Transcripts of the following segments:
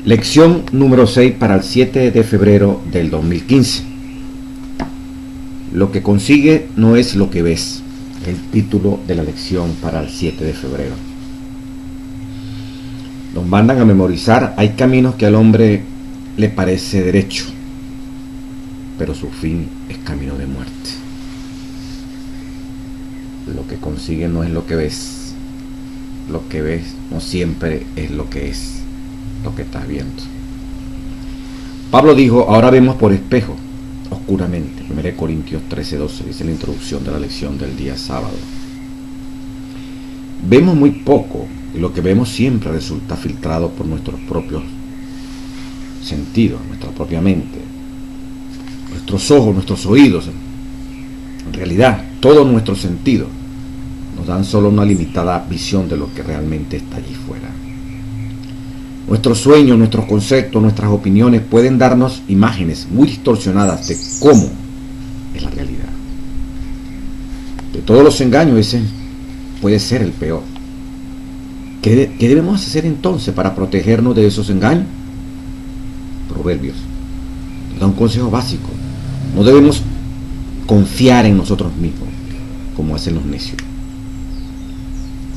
Lección número 6 para el 7 de febrero del 2015. Lo que consigue no es lo que ves. El título de la lección para el 7 de febrero. Nos mandan a memorizar: hay caminos que al hombre le parece derecho, pero su fin es camino de muerte. Lo que consigue no es lo que ves. Lo que ves no siempre es lo que es, lo que estás viendo. Pablo dijo: ahora vemos por espejo, oscuramente. 1 Corintios 13:12 dice la introducción de la lección del día sábado. Vemos muy poco, y lo que vemos siempre resulta filtrado por nuestros propios sentidos, nuestra propia mente, nuestros ojos, nuestros oídos. En realidad, todos nuestros sentidos nos dan solo una limitada visión de lo que realmente está allí fuera. Nuestros sueños, nuestros conceptos, nuestras opiniones pueden darnos imágenes muy distorsionadas de cómo es la realidad. De todos los engaños, ese puede ser el peor. ¿Qué debemos hacer entonces para protegernos de esos engaños? Proverbios nos da un consejo básico. No debemos confiar en nosotros mismos, como hacen los necios.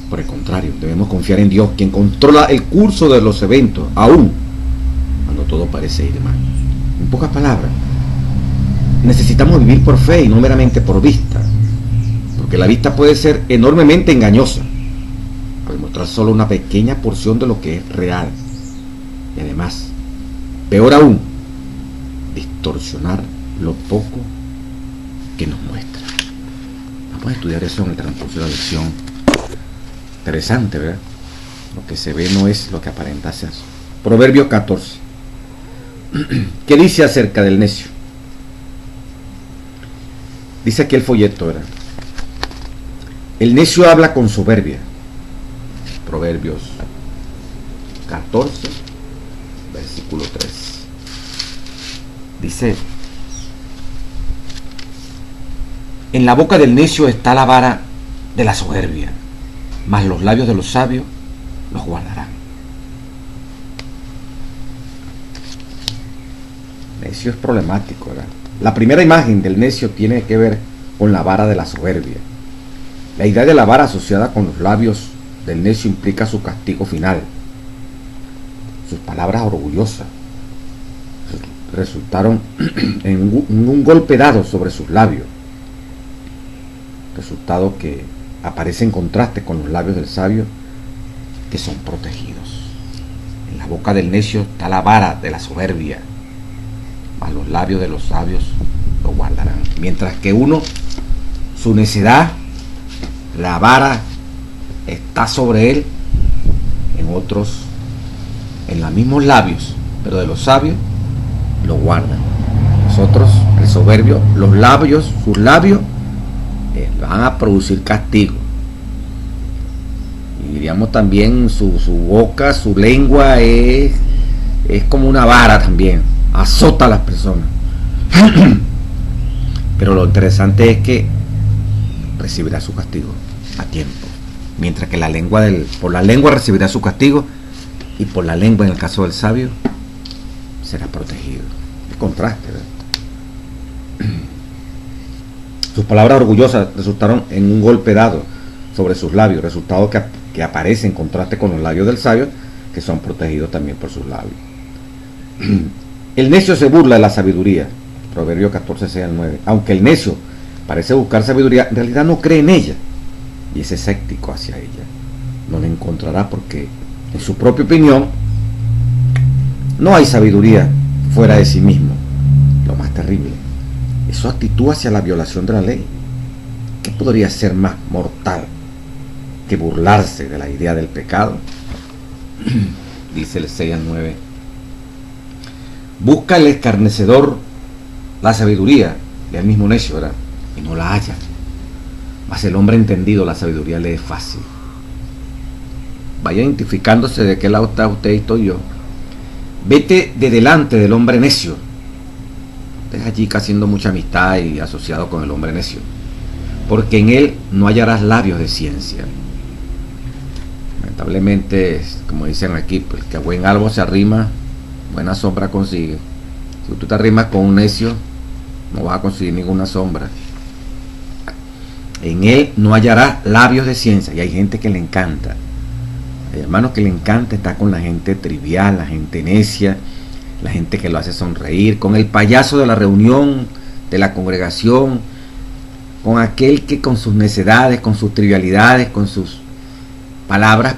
Por el contrario, debemos confiar en Dios, quien controla el curso de los eventos, aún cuando todo parece ir mal. En pocas palabras, necesitamos vivir por fe y no meramente por vista, porque la vista puede ser enormemente engañosa, al mostrar solo una pequeña porción de lo que es real, y además, peor aún, distorsionar lo poco que nos muestra. Vamos a estudiar eso en el transcurso de la lección. Interesante, ¿verdad? Lo que se ve no es lo que aparenta ser. Proverbio 14. ¿Qué dice acerca del necio? Dice aquí el folleto, ¿verdad? El necio habla con soberbia. Proverbios 14, versículo 3. Dice: en la boca del necio está la vara de la soberbia, mas los labios de los sabios los guardarán. Necio es problemático, ¿verdad? La primera imagen del necio tiene que ver con la vara de la soberbia. La idea de la vara asociada con los labios del necio implica su castigo final. Sus palabras orgullosas resultaron en un golpe dado sobre sus labios, resultado que aparece en contraste con los labios del sabio, que son protegidos. En la boca del necio está la vara de la soberbia, mas los labios de los sabios lo guardarán. Mientras que uno, su necedad, la vara está sobre él, en otros, en los mismos labios, pero de los sabios lo guardan. Nosotros, el soberbio, los labios, sus labios van a producir castigo, y diríamos también su boca, su lengua es como una vara también, azota a las personas. Pero lo interesante es que recibirá su castigo a tiempo, mientras que por la lengua recibirá su castigo, y por la lengua, en el caso del sabio, será protegido. Es contraste, ¿verdad? Sus palabras orgullosas resultaron en un golpe dado sobre sus labios, resultado que aparece en contraste con los labios del sabio, que son protegidos también por sus labios. El necio se burla de la sabiduría. Proverbio 14, 6 al 9. Aunque el necio parece buscar sabiduría, en realidad no cree en ella y es escéptico hacia ella. No la encontrará porque, en su propia opinión, no hay sabiduría fuera de sí mismo. Lo más terrible es su actitud hacia la violación de la ley. ¿Qué podría ser más mortal que burlarse de la idea del pecado? Dice el 6 al 9. Busca el escarnecedor la sabiduría, y el mismo necio, ¿verdad? Y no la halla. Mas el hombre entendido, la sabiduría le es fácil. Vaya identificándose de qué lado está usted y estoy yo. Vete de delante del hombre necio. Estés allí haciendo mucha amistad y asociado con el hombre necio, porque en él no hallarás labios de ciencia. Lamentablemente, como dicen aquí, pues, que a buen árbol se arrima, buena sombra consigue. Si tú te arrimas con un necio, no vas a conseguir ninguna sombra. En él no hallarás labios de ciencia. Y hay gente que le encanta. Hay hermanos que le encanta estar con la gente trivial, la gente necia, la gente que lo hace sonreír, con el payaso de la reunión, de la congregación, con aquel que con sus necedades, con sus trivialidades, con sus palabras,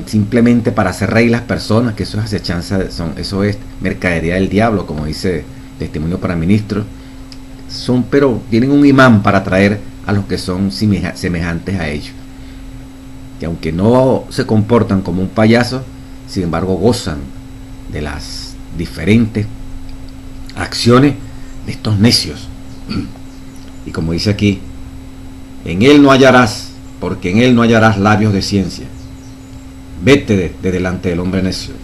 simplemente para hacer reír las personas, que eso es acechanza, eso es mercadería del diablo, como dice Testimonio para Ministros. Pero tienen un imán para atraer a los que son semejantes a ellos, que aunque no se comportan como un payaso, sin embargo gozan de las diferentes acciones de estos necios. Y como dice aquí, en él no hallarás, porque en él no hallarás labios de ciencia. Vete de delante del hombre necio.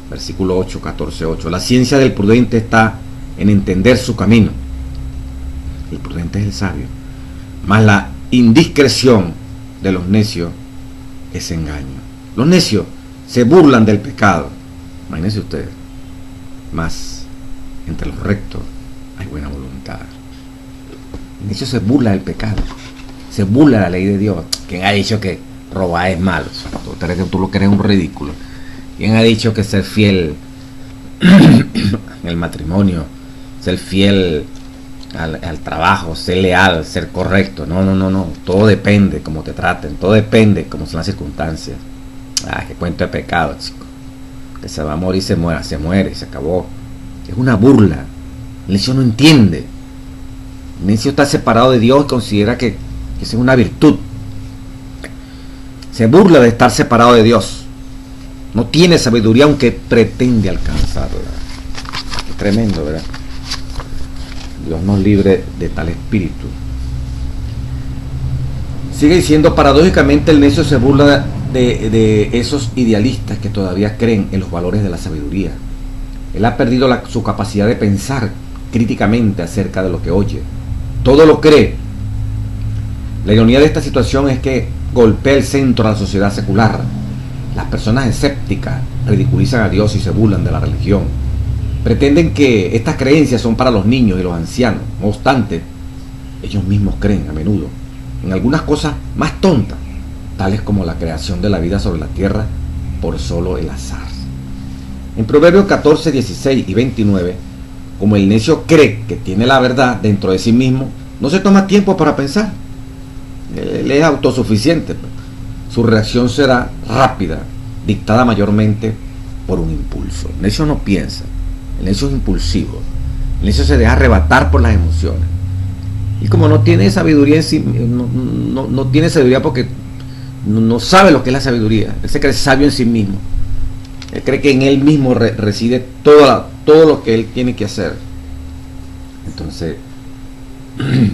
Versículo 8, 14, 8. La ciencia del prudente está en entender su camino. El prudente es el sabio. Mas la indiscreción de los necios es engaño. Los necios se burlan del pecado. Imagínense ustedes. Mas entre los rectos hay buena voluntad. El necio se burla del pecado. Se burla de la ley de Dios. ¿Quién ha dicho que robar es malo? Tú lo crees un ridículo. ¿Quién ha dicho que ser fiel en el matrimonio, ser fiel al trabajo, ser leal, ser correcto? No. Todo depende cómo te traten. Todo depende cómo son las circunstancias. Qué cuento de pecado, chico. Que se va a morir, se muere, se acabó. Es una burla. El necio no entiende. El necio está separado de Dios y considera que esa es una virtud. Se burla de estar separado de Dios. No tiene sabiduría aunque pretende alcanzarla. Es tremendo, ¿verdad? Dios nos libre de tal espíritu. Sigue diciendo, paradójicamente el necio se burla de esos idealistas que todavía creen en los valores de la sabiduría. Él ha perdido su capacidad de pensar críticamente acerca de lo que oye. Todo lo cree. La ironía de esta situación es que golpea el centro de la sociedad secular. Las personas escépticas ridiculizan a Dios y se burlan de la religión. Pretenden que estas creencias son para los niños y los ancianos. No obstante, ellos mismos creen a menudo en algunas cosas más tontas, tales como la creación de la vida sobre la tierra por solo el azar. En Proverbios 14, 16 y 29, como el necio cree que tiene la verdad dentro de sí mismo, no se toma tiempo para pensar. Él es autosuficiente. Su reacción será rápida, dictada mayormente por un impulso. El necio no piensa, el necio es impulsivo, el necio se deja arrebatar por las emociones. Y como no tiene sabiduría en sí, no tiene sabiduría porque no sabe lo que es la sabiduría. Él se cree sabio en sí mismo. Él cree que en él mismo reside todo lo que él tiene que hacer. Entonces,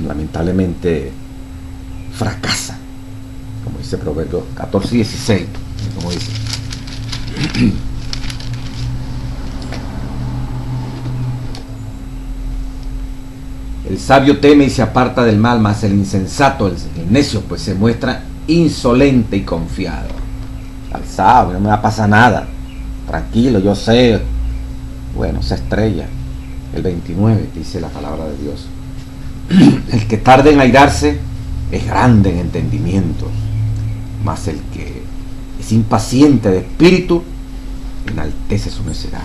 lamentablemente, fracasa. Como dice Proverbios 14 y 16. Como dice. El sabio teme y se aparta del mal, mas el insensato, el necio, pues se muestra insolente y confiado. Al sabio, no me va a pasar nada. Tranquilo, yo sé. Bueno, se estrella. El 29 dice la palabra de Dios. El que tarda en airarse es grande en entendimiento, mas el que es impaciente de espíritu enaltece su necedad.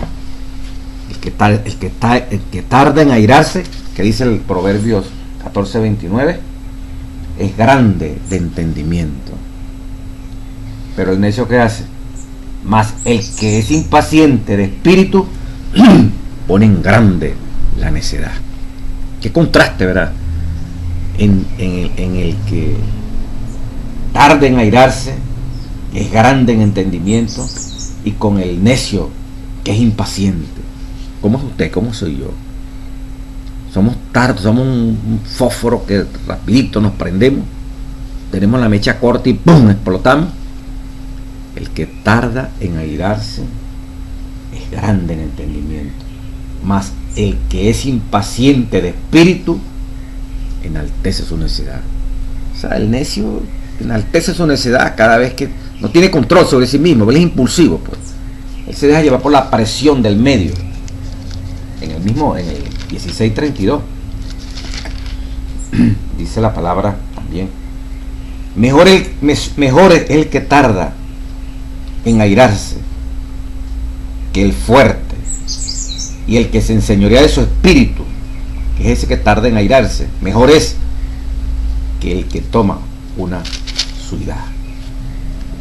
El que tarda en airarse, que dice el Proverbios 14, 29, es grande de entendimiento. Pero el necio, ¿qué hace? Mas el que es impaciente de espíritu pone en grande la necedad. Qué contraste, ¿verdad? En el que tarda en airarse, es grande en entendimiento, y con el necio que es impaciente. ¿Cómo es usted? ¿Cómo soy yo? Somos tardos, somos un fósforo que rapidito nos prendemos, tenemos la mecha corta y ¡pum!, explotamos. El que tarda en airarse es grande en entendimiento, mas el que es impaciente de espíritu enaltece su necedad. O sea, el necio enaltece su necedad cada vez que no tiene control sobre sí mismo. Él es impulsivo, pues. Él se deja llevar por la presión del medio. En el 16:32 dice la palabra también: mejor es el que tarda en airarse que el fuerte, y el que se enseñorea de su espíritu, que es ese que tarda en airarse, mejor es que el que toma una subida.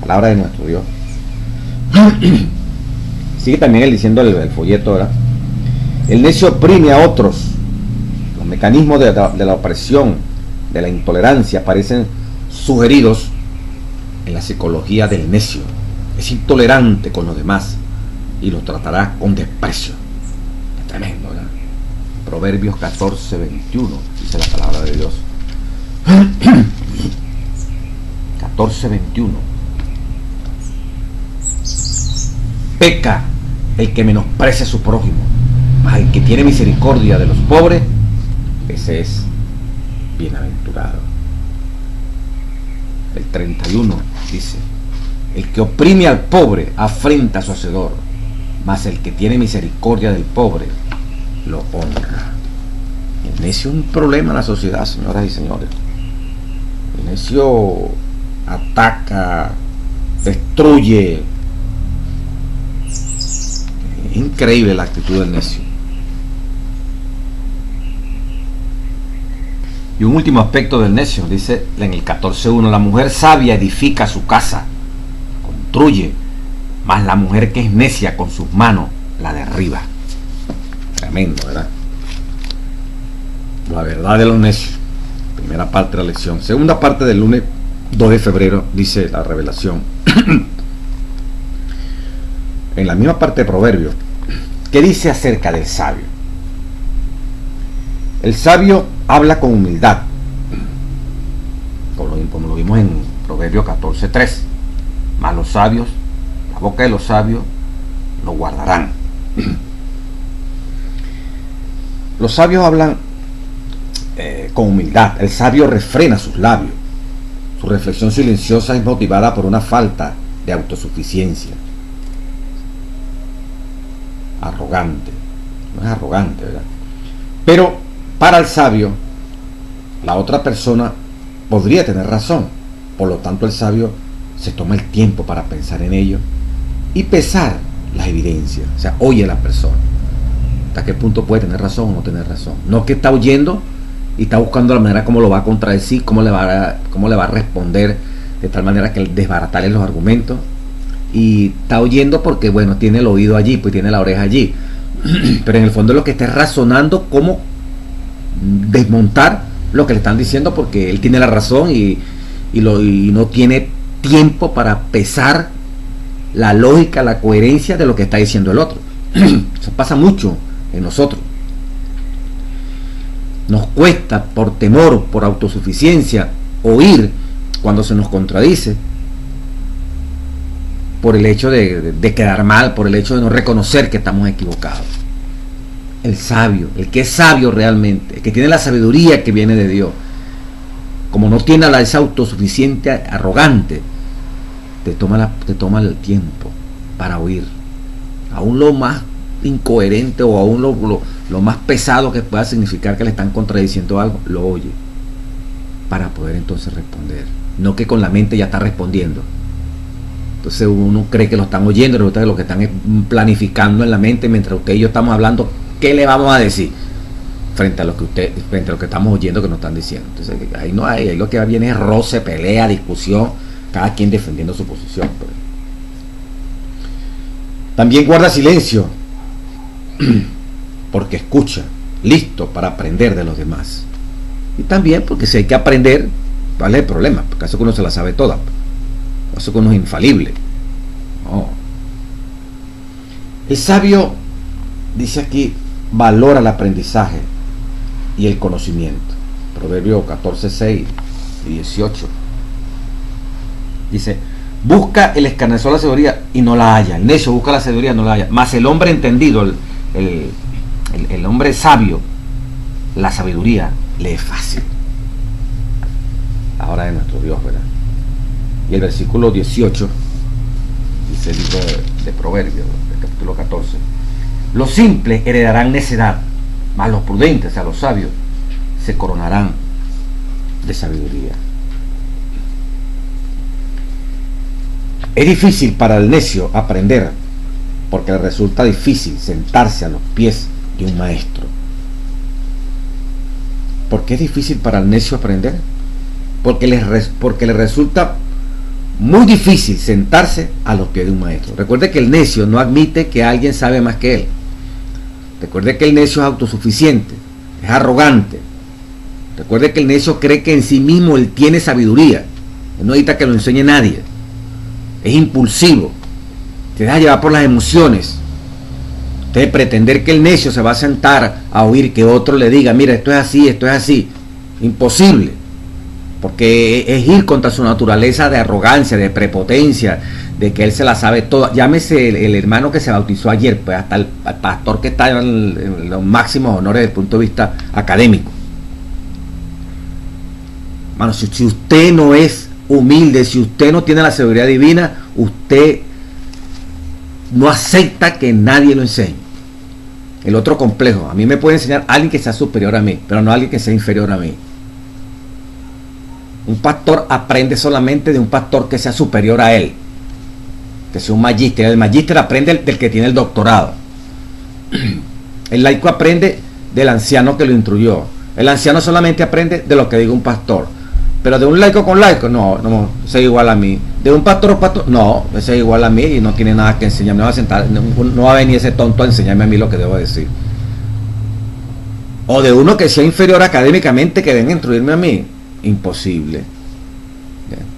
Palabra de nuestro Dios. Sigue también él diciendo el folleto, ¿verdad? El necio oprime a otros. Los mecanismos de la opresión, de la intolerancia, aparecen sugeridos en la psicología del necio. Es intolerante con los demás y los tratará con desprecio. Es tremendo, ¿verdad? Proverbios 14:21 dice la palabra de Dios. 14:21. Peca el que menosprecia a su prójimo, mas el que tiene misericordia de los pobres, ese es bienaventurado. El 31 dice: el que oprime al pobre afrenta a su hacedor, mas el que tiene misericordia del pobre lo honra. El necio es un problema en la sociedad, señoras y señores. El necio ataca, destruye. Es increíble la actitud del necio. Y un último aspecto del necio, dice en el 14:1: la mujer sabia edifica su casa, construye, mas la mujer que es necia con sus manos la derriba. Tremendo, ¿verdad? La verdad de los necios. Primera parte de la lección. Segunda parte del lunes 2 de febrero, dice la revelación. En la misma parte de Proverbios, ¿qué dice acerca del sabio? El sabio habla con humildad, como lo vimos en Proverbios 14:3. Mas los sabios, la boca de los sabios lo guardarán. Los sabios hablan con humildad. El sabio refrena sus labios. Su reflexión silenciosa es motivada por una falta de autosuficiencia. Arrogante. No es arrogante, ¿verdad? Pero para el sabio, la otra persona podría tener razón. Por lo tanto, el sabio se toma el tiempo para pensar en ello y pesar las evidencias. O sea, oye a la persona. ¿Hasta qué punto puede tener razón o no tener razón? No que está oyendo y está buscando la manera como lo va a contradecir, cómo le va a responder, de tal manera que desbaratarle los argumentos. Y está oyendo porque, bueno, tiene el oído allí, pues tiene la oreja allí. Pero en el fondo lo que está razonando cómo desmontar lo que le están diciendo, porque él tiene la razón y no tiene tiempo para pesar la lógica, la coherencia de lo que está diciendo el otro. Eso pasa mucho en nosotros. Nos cuesta, por temor, por autosuficiencia, oír cuando se nos contradice, por el hecho de quedar mal, por el hecho de no reconocer que estamos equivocados. El sabio, el que es sabio realmente, el que tiene la sabiduría que viene de Dios, como no tiene esa autosuficiente arrogante, te toma el tiempo para oír. Aún lo más incoherente o aún lo más pesado que pueda significar que le están contradiciendo algo, lo oye, para poder entonces responder. No que con la mente ya está respondiendo. Entonces uno cree que lo están oyendo, resulta que lo que están es planificando en la mente mientras usted y yo estamos hablando. ¿Qué le vamos a decir frente a lo que estamos oyendo que nos están diciendo? Entonces ahí no hay, ahí lo que viene es roce, pelea, discusión, cada quien defendiendo su posición. También guarda silencio porque escucha, listo para aprender de los demás. Y también porque si hay que aprender, ¿cuál es el problema? Porque acaso que uno se la sabe toda, acaso que uno es infalible. No. El sabio, dice aquí, valora el aprendizaje y el conocimiento. Proverbios 14:6 y 18 dice: busca el escarnecedor la sabiduría y no la halla. El necio busca la sabiduría y no la halla. Mas el hombre entendido, el hombre sabio, la sabiduría le es fácil. Ahora de nuestro Dios, ¿verdad? Y el versículo 18 dice el libro de Proverbios, de capítulo 14. Los simples heredarán necedad, mas los prudentes, o sea, los sabios, se coronarán de sabiduría. Es difícil para el necio aprender, porque le resulta difícil sentarse a los pies de un maestro. ¿Por qué es difícil para el necio aprender? Porque le resulta muy difícil sentarse a los pies de un maestro. Recuerde que el necio no admite que alguien sabe más que él. Recuerde que el necio es autosuficiente, es arrogante. Recuerde que el necio cree que en sí mismo él tiene sabiduría. Él no necesita que lo enseñe nadie. Es impulsivo, se deja llevar por las emociones. Usted pretender que el necio se va a sentar a oír que otro le diga, mira, esto es así, imposible, porque es ir contra su naturaleza de arrogancia, de prepotencia, de que él se la sabe toda. Llámese el hermano que se bautizó ayer, pues hasta el pastor que está en los máximos honores desde el punto de vista académico. Mano, si usted no es humilde, si usted no tiene la sabiduría divina, usted no acepta que nadie lo enseñe. El otro complejo, a mí me puede enseñar alguien que sea superior a mí, pero no alguien que sea inferior a mí. Un pastor aprende solamente de un pastor que sea superior a él, que sea un magíster. El magíster aprende del que tiene el doctorado. El laico aprende del anciano que lo instruyó. El anciano solamente aprende de lo que diga un pastor. Pero de un laico con laico, no, ese es igual a mí. De un pastor, no, ese es igual a mí y no tiene nada que enseñarme. No va a sentar, no va a venir ese tonto a enseñarme a mí lo que debo decir. O de uno que sea inferior académicamente que venga a instruirme a mí. Imposible.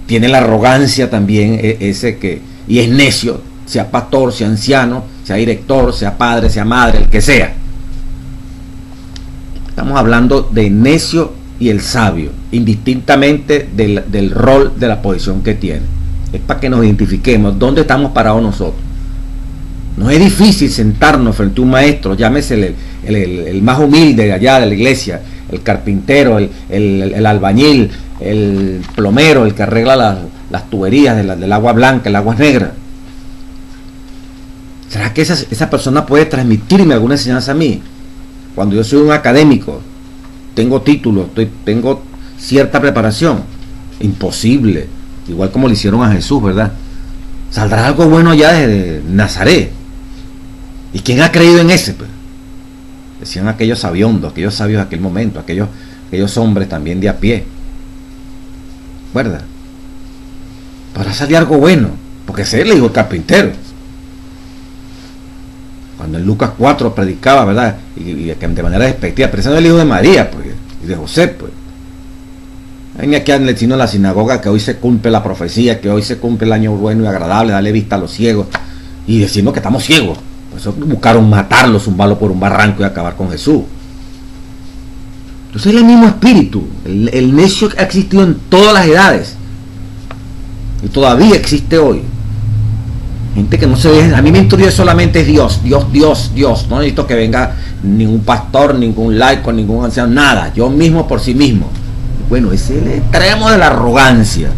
Tiene la arrogancia también ese que, y es necio, sea pastor, sea anciano, sea director, sea padre, sea madre, el que sea. Estamos hablando de necio y el sabio, indistintamente del rol, de la posición que tiene. Es para que nos identifiquemos dónde estamos parados nosotros. No es difícil sentarnos frente a un maestro, llámese el más humilde de allá de la iglesia, el carpintero, el albañil, el plomero, el que arregla las tuberías del agua blanca, el agua negra. ¿Será que esa persona puede transmitirme alguna enseñanza a mí? Cuando yo soy un académico, tengo títulos, tengo cierta preparación. Imposible. Igual como le hicieron a Jesús, ¿verdad? Saldrá algo bueno allá desde Nazaret. ¿Y quién ha creído en ese? Pues? Decían aquellos sabiondos, aquellos sabios de aquel momento, aquellos hombres también de a pie. ¿Verdad? Para salir algo bueno, porque ese le dijo el carpintero. Cuando en Lucas 4 predicaba, ¿verdad? Y de manera despectiva, pero ese no es el hijo de María, pues, y de José, pues. Venía aquí al vecino de la sinagoga que hoy se cumple la profecía, que hoy se cumple el año bueno y agradable, darle vista a los ciegos, y decirnos que estamos ciegos. Por eso buscaron matarlo, zumbarlo por un barranco y acabar con Jesús. Entonces es el mismo espíritu. El necio ha existido en todas las edades. Y todavía existe hoy. Gente que no se deja. A mí me instruye solamente Dios. No necesito que venga ningún pastor, ningún laico, ningún anciano, nada. Yo mismo por sí mismo. Bueno, ese es el extremo de la arrogancia.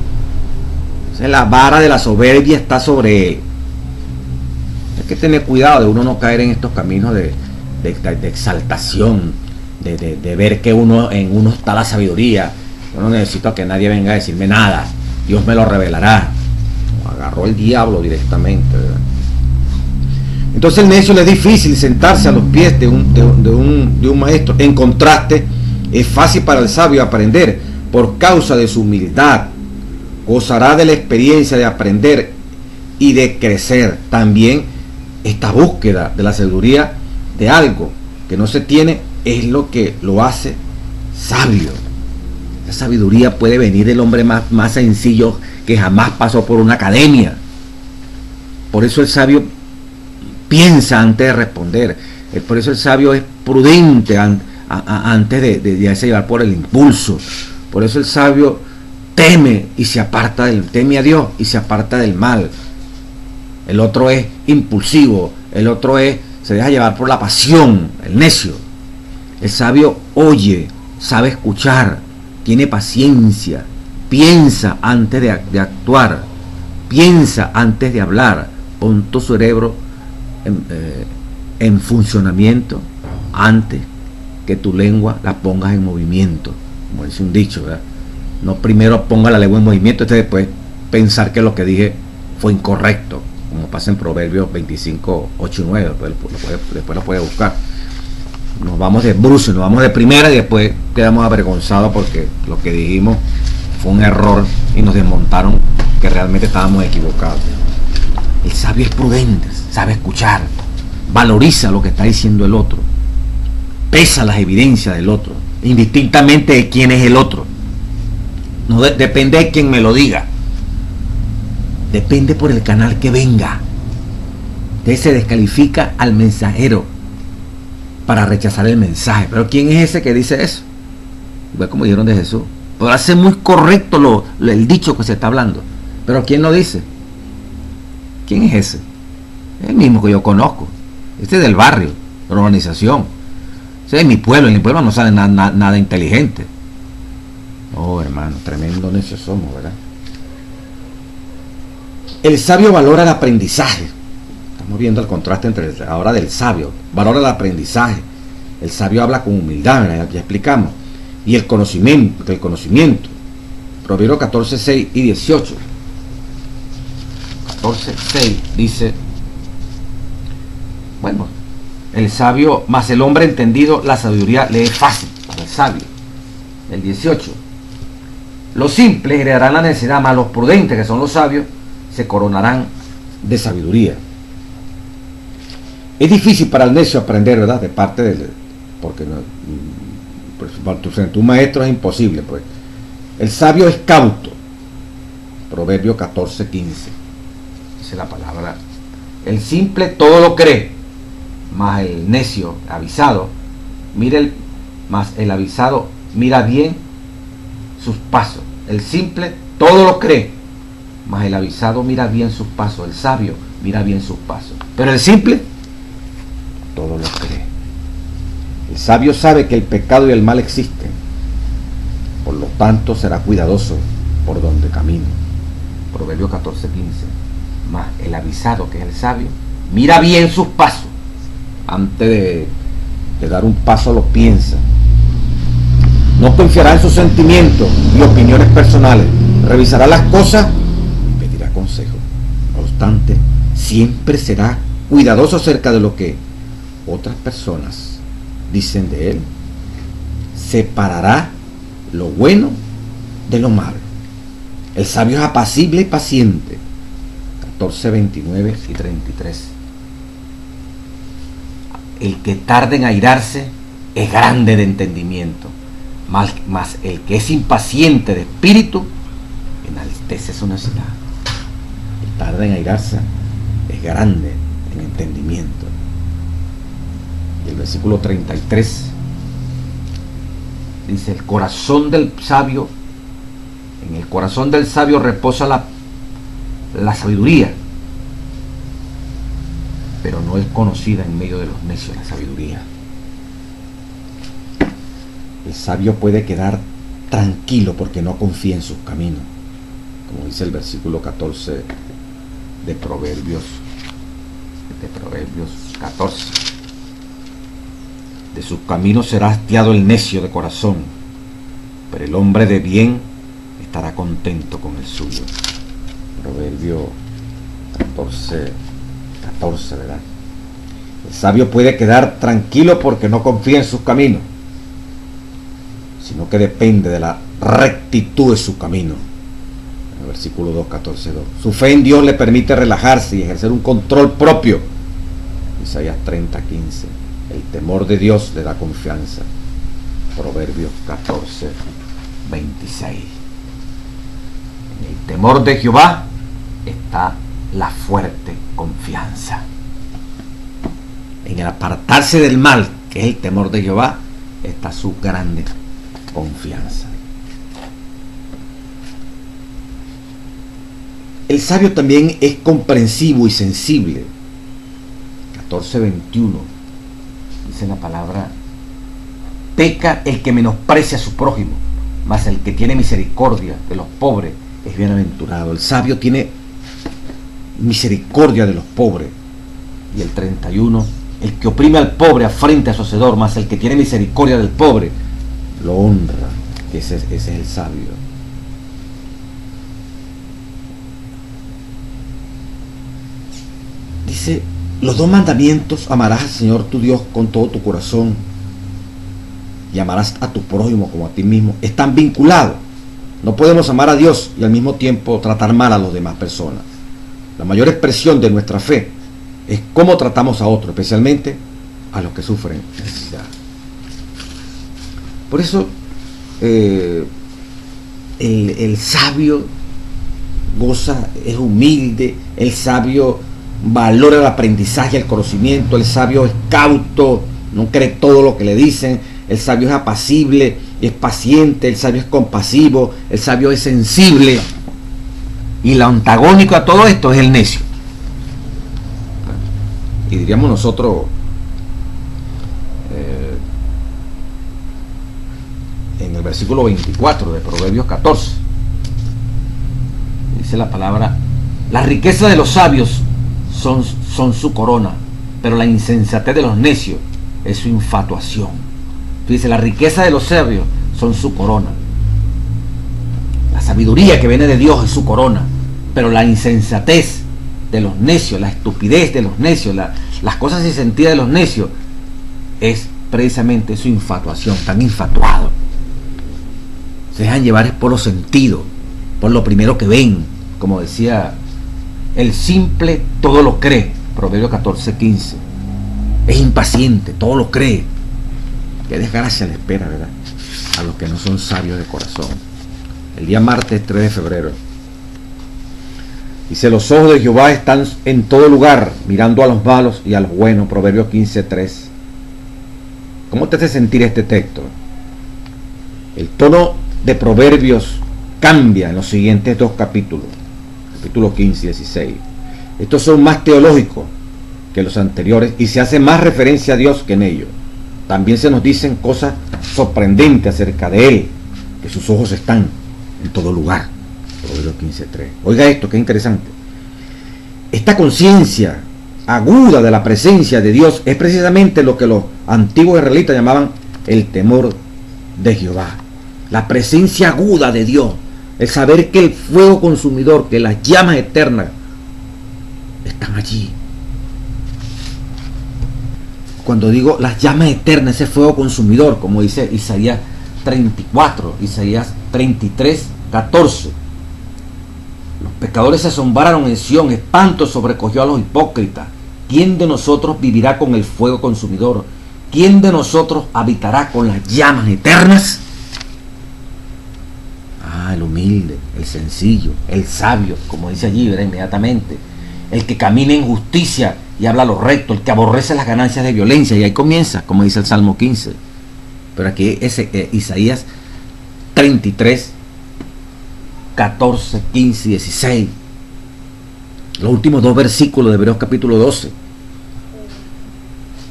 Esa es la vara de la soberbia, está sobre él. Hay que tener cuidado de uno no caer en estos caminos de exaltación, de ver que en uno está la sabiduría. Yo no necesito que nadie venga a decirme nada. Dios me lo revelará. Agarró el diablo directamente, ¿verdad? Entonces el necio le es difícil sentarse a los pies de un maestro. En contraste, es fácil para el sabio aprender por causa de su humildad. Gozará de la experiencia de aprender y de crecer. También esta búsqueda de la sabiduría de algo que no se tiene es lo que lo hace sabio. La sabiduría puede venir del hombre más sencillo que jamás pasó por una academia. Por eso el sabio piensa antes de responder. Por eso el sabio es prudente antes de dejarse llevar por el impulso. Por eso el sabio teme a Dios y se aparta del mal. El otro es impulsivo, el otro se deja llevar por la pasión, el necio. El sabio oye, sabe escuchar, tiene paciencia, piensa antes de actuar, piensa antes de hablar. Pon tu cerebro en funcionamiento antes que tu lengua la pongas en movimiento, como dice un dicho, ¿verdad? No primero ponga la lengua en movimiento, después pensar que lo que dije fue incorrecto, como pasa en Proverbios 25, 8 y 9, después lo puede buscar. Nos vamos de bruce, nos vamos de primera y después quedamos avergonzados porque lo que dijimos fue un error y nos desmontaron que realmente estábamos equivocados. El sabio es prudente, sabe escuchar, valoriza lo que está diciendo el otro, pesa las evidencias del otro, indistintamente de quién es el otro. No depende de quien me lo diga, depende por el canal que venga. Entonces se descalifica al mensajero para rechazar el mensaje. Pero ¿quién es ese que dice eso? Igual como dijeron de Jesús. Podrá ser muy correcto el dicho que se está hablando, pero ¿quién lo dice? ¿Quién es ese? Es el mismo que yo conozco. Este es del barrio, de la organización. Este es de mi pueblo. En mi pueblo no sale nada inteligente. Oh, hermano, tremendo necios somos, ¿verdad? El sabio valora el aprendizaje. Estamos viendo el contraste entre ahora del sabio. Valora el aprendizaje. El sabio habla con humildad, ¿verdad? Ya explicamos. Y el conocimiento. Proverbios 14, 6 y 18. 14, 6 dice: bueno, el sabio, más el hombre entendido, la sabiduría le es fácil para el sabio. El 18: los simples heredarán la necedad, mas los prudentes, que son los sabios, se coronarán de sabiduría. Es difícil para el necio aprender, ¿verdad? De parte del, porque no, para tu maestro es imposible, pues. El sabio es cauto. Proverbio 14, 15. Dice la palabra: el simple todo lo cree, mas el necio, avisado, mas el avisado mira bien sus pasos. El simple todo lo cree, mas el avisado mira bien sus pasos. El sabio mira bien sus pasos, pero el simple todo lo cree. El sabio sabe que el pecado y el mal existen, por lo tanto será cuidadoso por donde camina. Proverbio 14, 15. Mas el avisado, que es el sabio, mira bien sus pasos. Antes de dar un paso lo piensa. No confiará en sus sentimientos y opiniones personales. Revisará las cosas y pedirá consejo. No obstante, siempre será cuidadoso acerca de lo que otras personas dicen de él. Separará lo bueno de lo malo. El sabio es apacible y paciente. 14, 29 y 33. El que tarda en airarse es grande de entendimiento, mas el que es impaciente de espíritu enaltece su necedad. El que tarda en airarse es grande en entendimiento. Y el versículo 33 dice: el corazón del sabio, en el corazón del sabio reposa la sabiduría, pero no es conocida en medio de los necios la sabiduría. El sabio puede quedar tranquilo porque no confía en sus caminos, como dice el versículo 14 de Proverbios 14. De sus caminos será hastiado el necio de corazón, pero el hombre de bien estará contento con el suyo. Proverbio 14, ¿verdad? El sabio puede quedar tranquilo porque no confía en sus caminos, sino que depende de la rectitud de su camino. En el versículo 2, 14, 2. Su fe en Dios le permite relajarse y ejercer un control propio. Isaías 30, 15. El temor de Dios le da confianza. Proverbios 14, 26. En el temor de Jehová está la fuerte confianza. En el apartarse del mal, que es el temor de Jehová, está su grande confianza. El sabio también es comprensivo y sensible. 14:21 dice la palabra: peca el que menosprecia a su prójimo, mas el que tiene misericordia de los pobres es bienaventurado. El sabio tiene misericordia de los pobres. y el 31, el que oprime al pobre afrenta a su hacedor, mas el que tiene misericordia del pobre lo honra. Ese es el sabio. Dice, los dos mandamientos: amarás al Señor tu Dios con todo tu corazón y amarás a tu prójimo como a ti mismo, están vinculados. No podemos amar a Dios y al mismo tiempo tratar mal a las demás personas. La mayor expresión de nuestra fe es cómo tratamos a otros, especialmente a los que sufren necesidad. Por eso el sabio goza, es humilde, el sabio valora el aprendizaje, el conocimiento, el sabio es cauto, no cree todo lo que le dicen, el sabio es apacible, es paciente, el sabio es compasivo, el sabio es sensible. Y lo antagónico a todo esto es el necio. Y diríamos nosotros, en el versículo 24 de Proverbios 14, dice la palabra: la riqueza de los sabios son su corona, pero la insensatez de los necios es su infatuación. Dice, la riqueza de los sabios son su corona. La sabiduría que viene de Dios es su corona, pero la insensatez de los necios, la estupidez de los necios, las cosas sin sentido de los necios, es precisamente su infatuación. Están infatuados, se dejan llevar por los sentidos, por lo primero que ven. Como decía, el simple todo lo cree, Proverbios 14:15. Es impaciente, todo lo cree. Qué desgracia le espera, ¿verdad?, a los que no son sabios de corazón. El día martes 3 de febrero dice: los ojos de Jehová están en todo lugar, mirando a los malos y a los buenos. Proverbios 15:3. ¿Cómo te hace sentir este texto? El tono de Proverbios cambia en los siguientes dos capítulos, capítulos 15 y 16. Estos son más teológicos que los anteriores y se hace más referencia a Dios que en ellos. También se nos dicen cosas sorprendentes acerca de Él, que sus ojos están en todo lugar. Proverbios 15:3. Oiga esto, qué interesante. Esta conciencia aguda de la presencia de Dios es precisamente lo que los antiguos israelitas llamaban el temor de Jehová. La presencia aguda de Dios, el saber que el fuego consumidor, que las llamas eternas están allí. Cuando digo las llamas eternas, ese fuego consumidor, como dice Isaías 34, Isaías 33:14. Los pecadores se asombraron en Sión, espanto sobrecogió a los hipócritas. ¿Quién de nosotros vivirá con el fuego consumidor? ¿Quién de nosotros habitará con las llamas eternas? El humilde, el sencillo, el sabio, como dice allí, ¿verdad?, inmediatamente. El que camina en justicia y habla lo recto, el que aborrece las ganancias de violencia. Y ahí comienza, como dice el Salmo 15. Pero aquí es Isaías 33, 14, 15 y 16. Los últimos dos versículos de Hebreos capítulo 12. O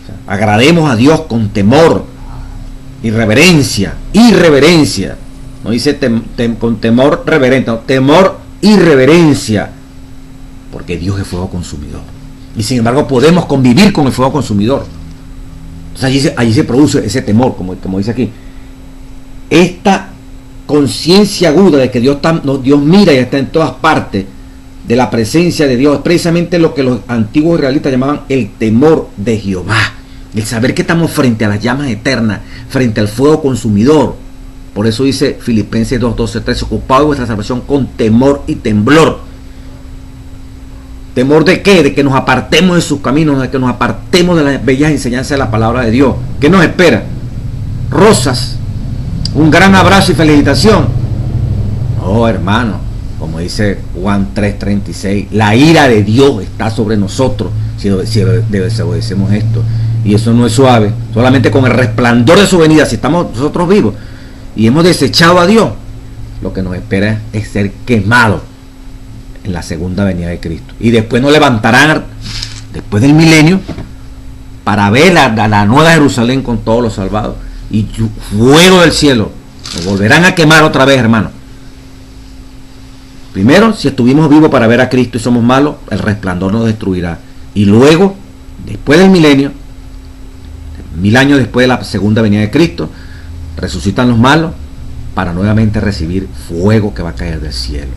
sea, agrademos a Dios con temor y reverencia. No dice con temor reverente, no, temor y reverencia, porque Dios es fuego consumidor. Y sin embargo podemos convivir con el fuego consumidor. Entonces allí se produce ese temor, como dice aquí. Esta conciencia aguda de que Dios mira y está en todas partes, de la presencia de Dios, es precisamente lo que los antiguos israelitas llamaban el temor de Jehová. El saber que estamos frente a las llamas eternas, frente al fuego consumidor. Por eso dice Filipenses 2:12-13, ocupado de vuestra salvación con temor y temblor. ¿Temor de qué? De que nos apartemos de sus caminos, de que nos apartemos de las bellas enseñanzas de la palabra de Dios. ¿Qué nos espera? Rosas, un gran abrazo y felicitación. Oh, hermano, como dice Juan 3:36, la ira de Dios está sobre nosotros si obedecemos esto. Y eso no es suave, solamente con el resplandor de su venida, si estamos nosotros vivos y hemos desechado a Dios, lo que nos espera es ser quemados en la segunda venida de Cristo. Y después nos levantarán después del milenio para ver la nueva Jerusalén con todos los salvados. Y fuego del cielo nos volverán a quemar otra vez, hermano. Primero, si estuvimos vivos para ver a Cristo y somos malos, el resplandor nos destruirá. Y luego después del milenio, 1000 años después de la segunda venida de Cristo, resucitan los malos para nuevamente recibir fuego que va a caer del cielo.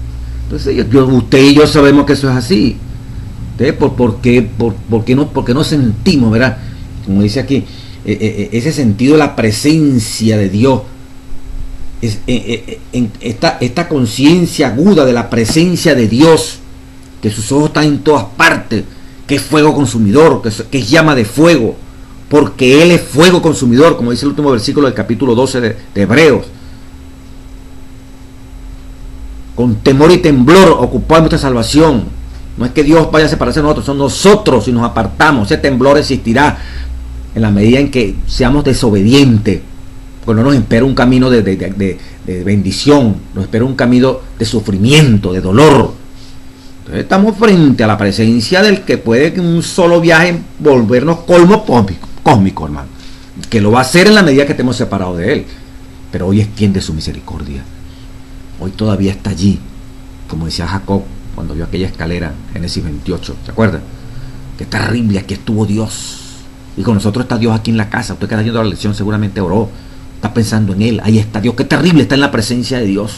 Entonces usted y yo sabemos que eso es así. ¿Por qué no sentimos, ¿verdad? Como dice aquí, ese sentido de la presencia de Dios, esta conciencia aguda de la presencia de Dios, que sus ojos están en todas partes, que es fuego consumidor, que es llama de fuego, porque Él es fuego consumidor, como dice el último versículo del capítulo 12 de Hebreos. Con temor y temblor ocupamos nuestra salvación. No es que Dios vaya a separarse de nosotros, son nosotros si nos apartamos. Ese temblor existirá en la medida en que seamos desobedientes, porque no nos espera un camino de bendición, nos espera un camino de sufrimiento, de dolor. Entonces estamos frente a la presencia del que puede en un solo viaje volvernos colmo cósmico, hermano, que lo va a hacer en la medida que estemos separados de Él. Pero hoy extiende su misericordia. Hoy todavía está allí, como decía Jacob cuando vio aquella escalera, Génesis 28, ¿se acuerdan? Qué terrible, aquí estuvo Dios, y con nosotros está Dios aquí en la casa. Usted que está yendo la lección seguramente oró, está pensando en Él, ahí está Dios. Qué terrible está en la presencia de Dios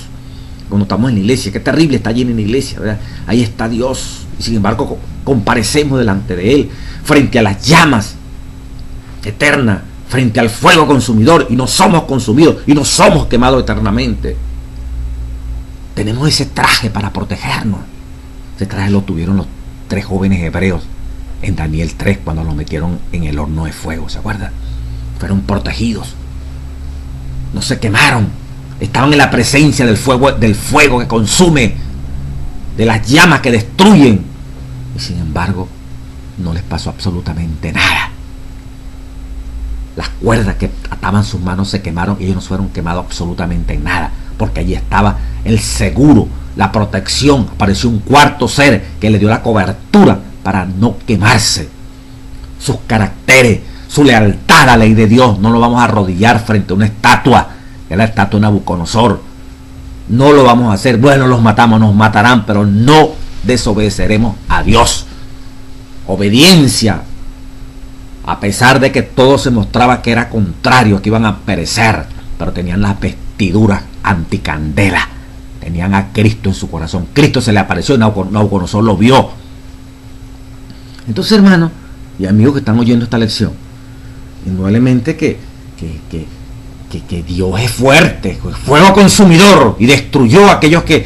cuando estamos en la iglesia, qué terrible está allí en la iglesia, ¿verdad? Ahí está Dios, y sin embargo comparecemos delante de Él, frente a las llamas eternas, frente al fuego consumidor, y no somos consumidos, y no somos quemados eternamente. Tenemos ese traje para protegernos. Ese traje lo tuvieron los 3 jóvenes hebreos en Daniel 3 cuando los metieron en el horno de fuego, ¿se acuerdan? Fueron protegidos, no se quemaron, estaban en la presencia del fuego que consume, de las llamas que destruyen, y sin embargo no les pasó absolutamente nada. Las cuerdas que ataban sus manos se quemaron y ellos no fueron quemados absolutamente en nada, porque allí estaba el seguro, la protección. Apareció un cuarto ser que le dio la cobertura para no quemarse. Sus caracteres, su lealtad a la ley de Dios, no lo vamos a arrodillar frente a una estatua, que es la estatua de Nabucodonosor. No lo vamos a hacer. Bueno, los matamos, nos matarán, pero no desobedeceremos a Dios. Obediencia, a pesar de que todo se mostraba que era contrario, que iban a perecer, pero tenían las vestiduras anticandela, tenían a Cristo en su corazón. Cristo se le apareció y Nabucodonosor lo vio. Entonces, hermanos y amigos que están oyendo esta lección, indudablemente que Dios es fuerte, fuego consumidor, y destruyó a aquellos que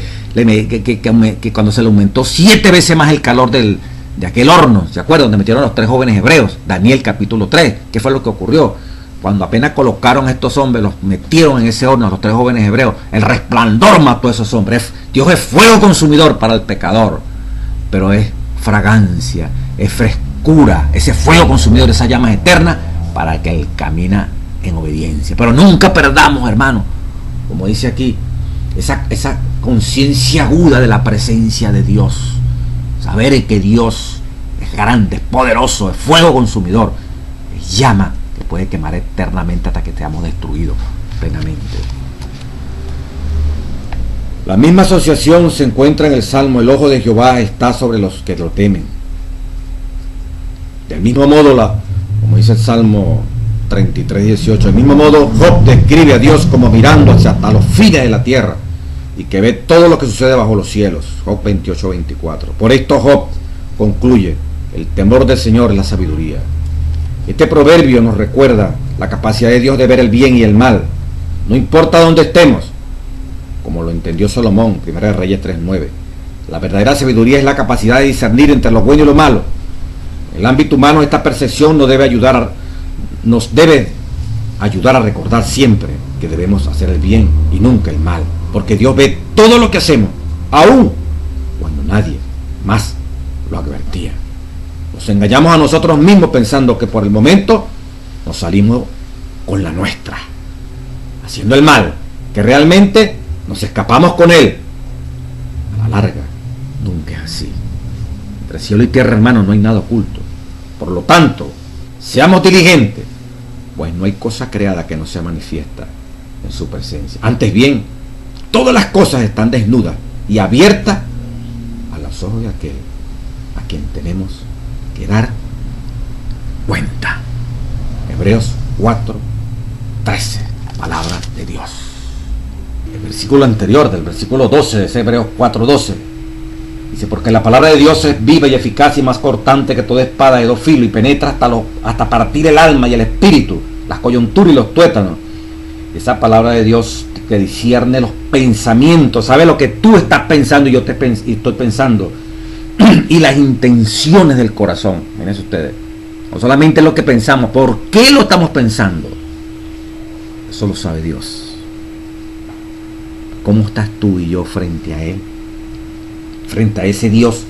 cuando se le aumentó 7 veces más el calor de aquel horno, ¿se acuerdan? Donde metieron a los 3 jóvenes hebreos, Daniel capítulo 3, ¿qué fue lo que ocurrió? Cuando apenas colocaron a estos hombres, los metieron en ese horno, a los 3 jóvenes hebreos, el resplandor mató a esos hombres. Dios es fuego consumidor para el pecador, pero es fragancia, es frescura, ese fuego consumidor, esa llama eterna para que Él camina en obediencia. Pero nunca perdamos, hermano, como dice aquí, esa conciencia aguda de la presencia de Dios. Saber que Dios es grande, es poderoso, es fuego consumidor, es llama que puede quemar eternamente hasta que seamos destruidos plenamente. La misma asociación se encuentra en el Salmo: el ojo de Jehová está sobre los que lo temen. Del mismo modo, como dice el Salmo 33:18, del mismo modo Job describe a Dios como mirando hasta los fines de la tierra y que ve todo lo que sucede bajo los cielos. Job 28:24. Por esto Job concluye: el temor del Señor es la sabiduría. Este proverbio nos recuerda la capacidad de Dios de ver el bien y el mal, no importa dónde estemos, como lo entendió Salomón, 1 Reyes 3:9. La verdadera sabiduría es la capacidad de discernir entre lo bueno y lo malo. En el ámbito humano, esta percepción nos debe ayudar a recordar siempre que debemos hacer el bien y nunca el mal, porque Dios ve todo lo que hacemos, aún cuando nadie más lo advertía. Nos engañamos a nosotros mismos pensando que por el momento nos salimos con la nuestra, haciendo el mal, que realmente nos escapamos con él. A la larga, nunca es así. Entre cielo y tierra, hermanos, no hay nada oculto. Por lo tanto, seamos diligentes, pues no hay cosa creada que no sea manifiesta en su presencia. Antes bien, todas las cosas están desnudas y abiertas a los ojos de aquel a quien tenemos que dar cuenta. Hebreos 4:13, palabra de Dios. El versículo anterior, del versículo 12 de ese Hebreos 4:12, dice: porque la palabra de Dios es viva y eficaz y más cortante que toda espada de dos filos, y penetra hasta partir el alma y el espíritu, las coyunturas y los tuétanos. Esa palabra de Dios que discierne los pensamientos, sabe lo que tú estás pensando y yo estoy pensando, y las intenciones del corazón. Miren ustedes, no solamente lo que pensamos, ¿por qué lo estamos pensando? Eso lo sabe Dios. ¿Cómo estás tú y yo frente a Él? Frente a ese Dios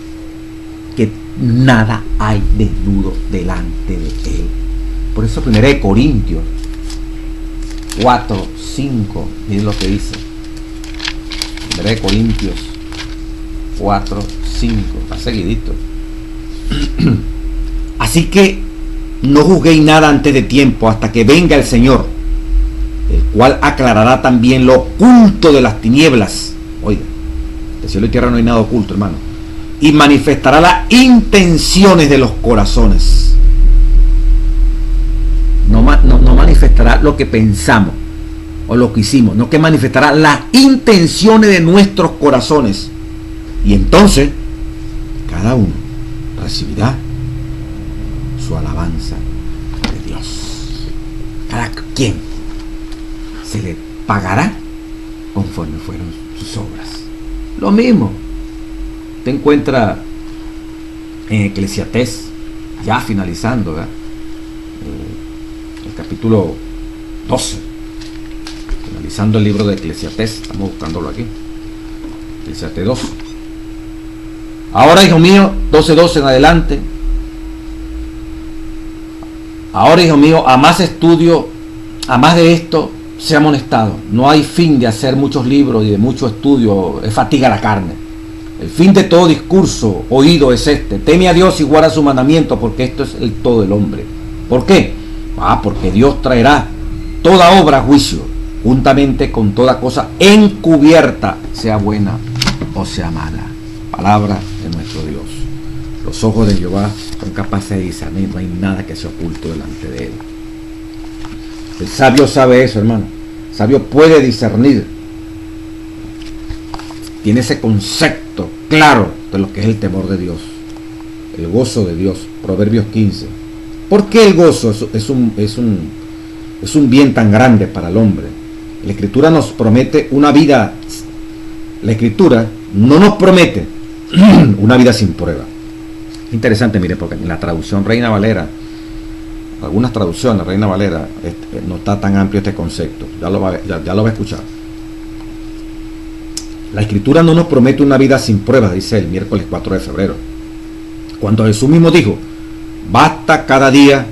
que nada hay desnudo delante de Él. Por eso 1 Corintios 4:5, miren lo que dice. 1 Corintios 4:5, está seguidito. Así que no juzguéis nada antes de tiempo, hasta que venga el Señor, el cual aclarará también lo oculto de las tinieblas. Oiga, de cielo y tierra no hay nada oculto, hermano. Y manifestará las intenciones de los corazones. No manifestará lo que pensamos o lo que hicimos, no, que manifestará las intenciones de nuestros corazones. Y entonces cada uno recibirá su alabanza de Dios. Cada quien se le pagará conforme fueron sus obras. Lo mismo te encuentra en Eclesiastés, ya finalizando, ¿verdad? El capítulo 12, finalizando el libro de Eclesiastés. Estamos buscándolo aquí, Eclesiastés 12. Ahora, hijo mío, 12:12 en adelante. Ahora, hijo mío, a más estudio, a más de esto, sea amonestado. No hay fin de hacer muchos libros y de mucho estudio, es fatiga la carne. El fin de todo discurso oído es este: teme a Dios y guarda su mandamiento, porque esto es el todo del hombre. ¿Por qué? Porque Dios traerá toda obra a juicio, juntamente con toda cosa encubierta, sea buena o sea mala. Palabra de nuestro Dios. Los ojos de Jehová son capaces de discernir, no hay nada que se oculto delante de él. El sabio sabe eso, hermano. El sabio puede discernir. Tiene ese concepto claro de lo que es el temor de Dios, el gozo de Dios. Proverbios 15. ¿Por qué el gozo es un bien tan grande para el hombre? La Escritura nos promete una vida. La Escritura no nos promete una vida sin prueba. Interesante, mire, porque en la traducción Reina Valera, algunas traducciones Reina Valera, no está tan amplio este concepto. Ya lo va a escuchar. La Escritura no nos promete una vida sin pruebas, dice el miércoles 4 de febrero. Cuando Jesús mismo dijo: basta cada día,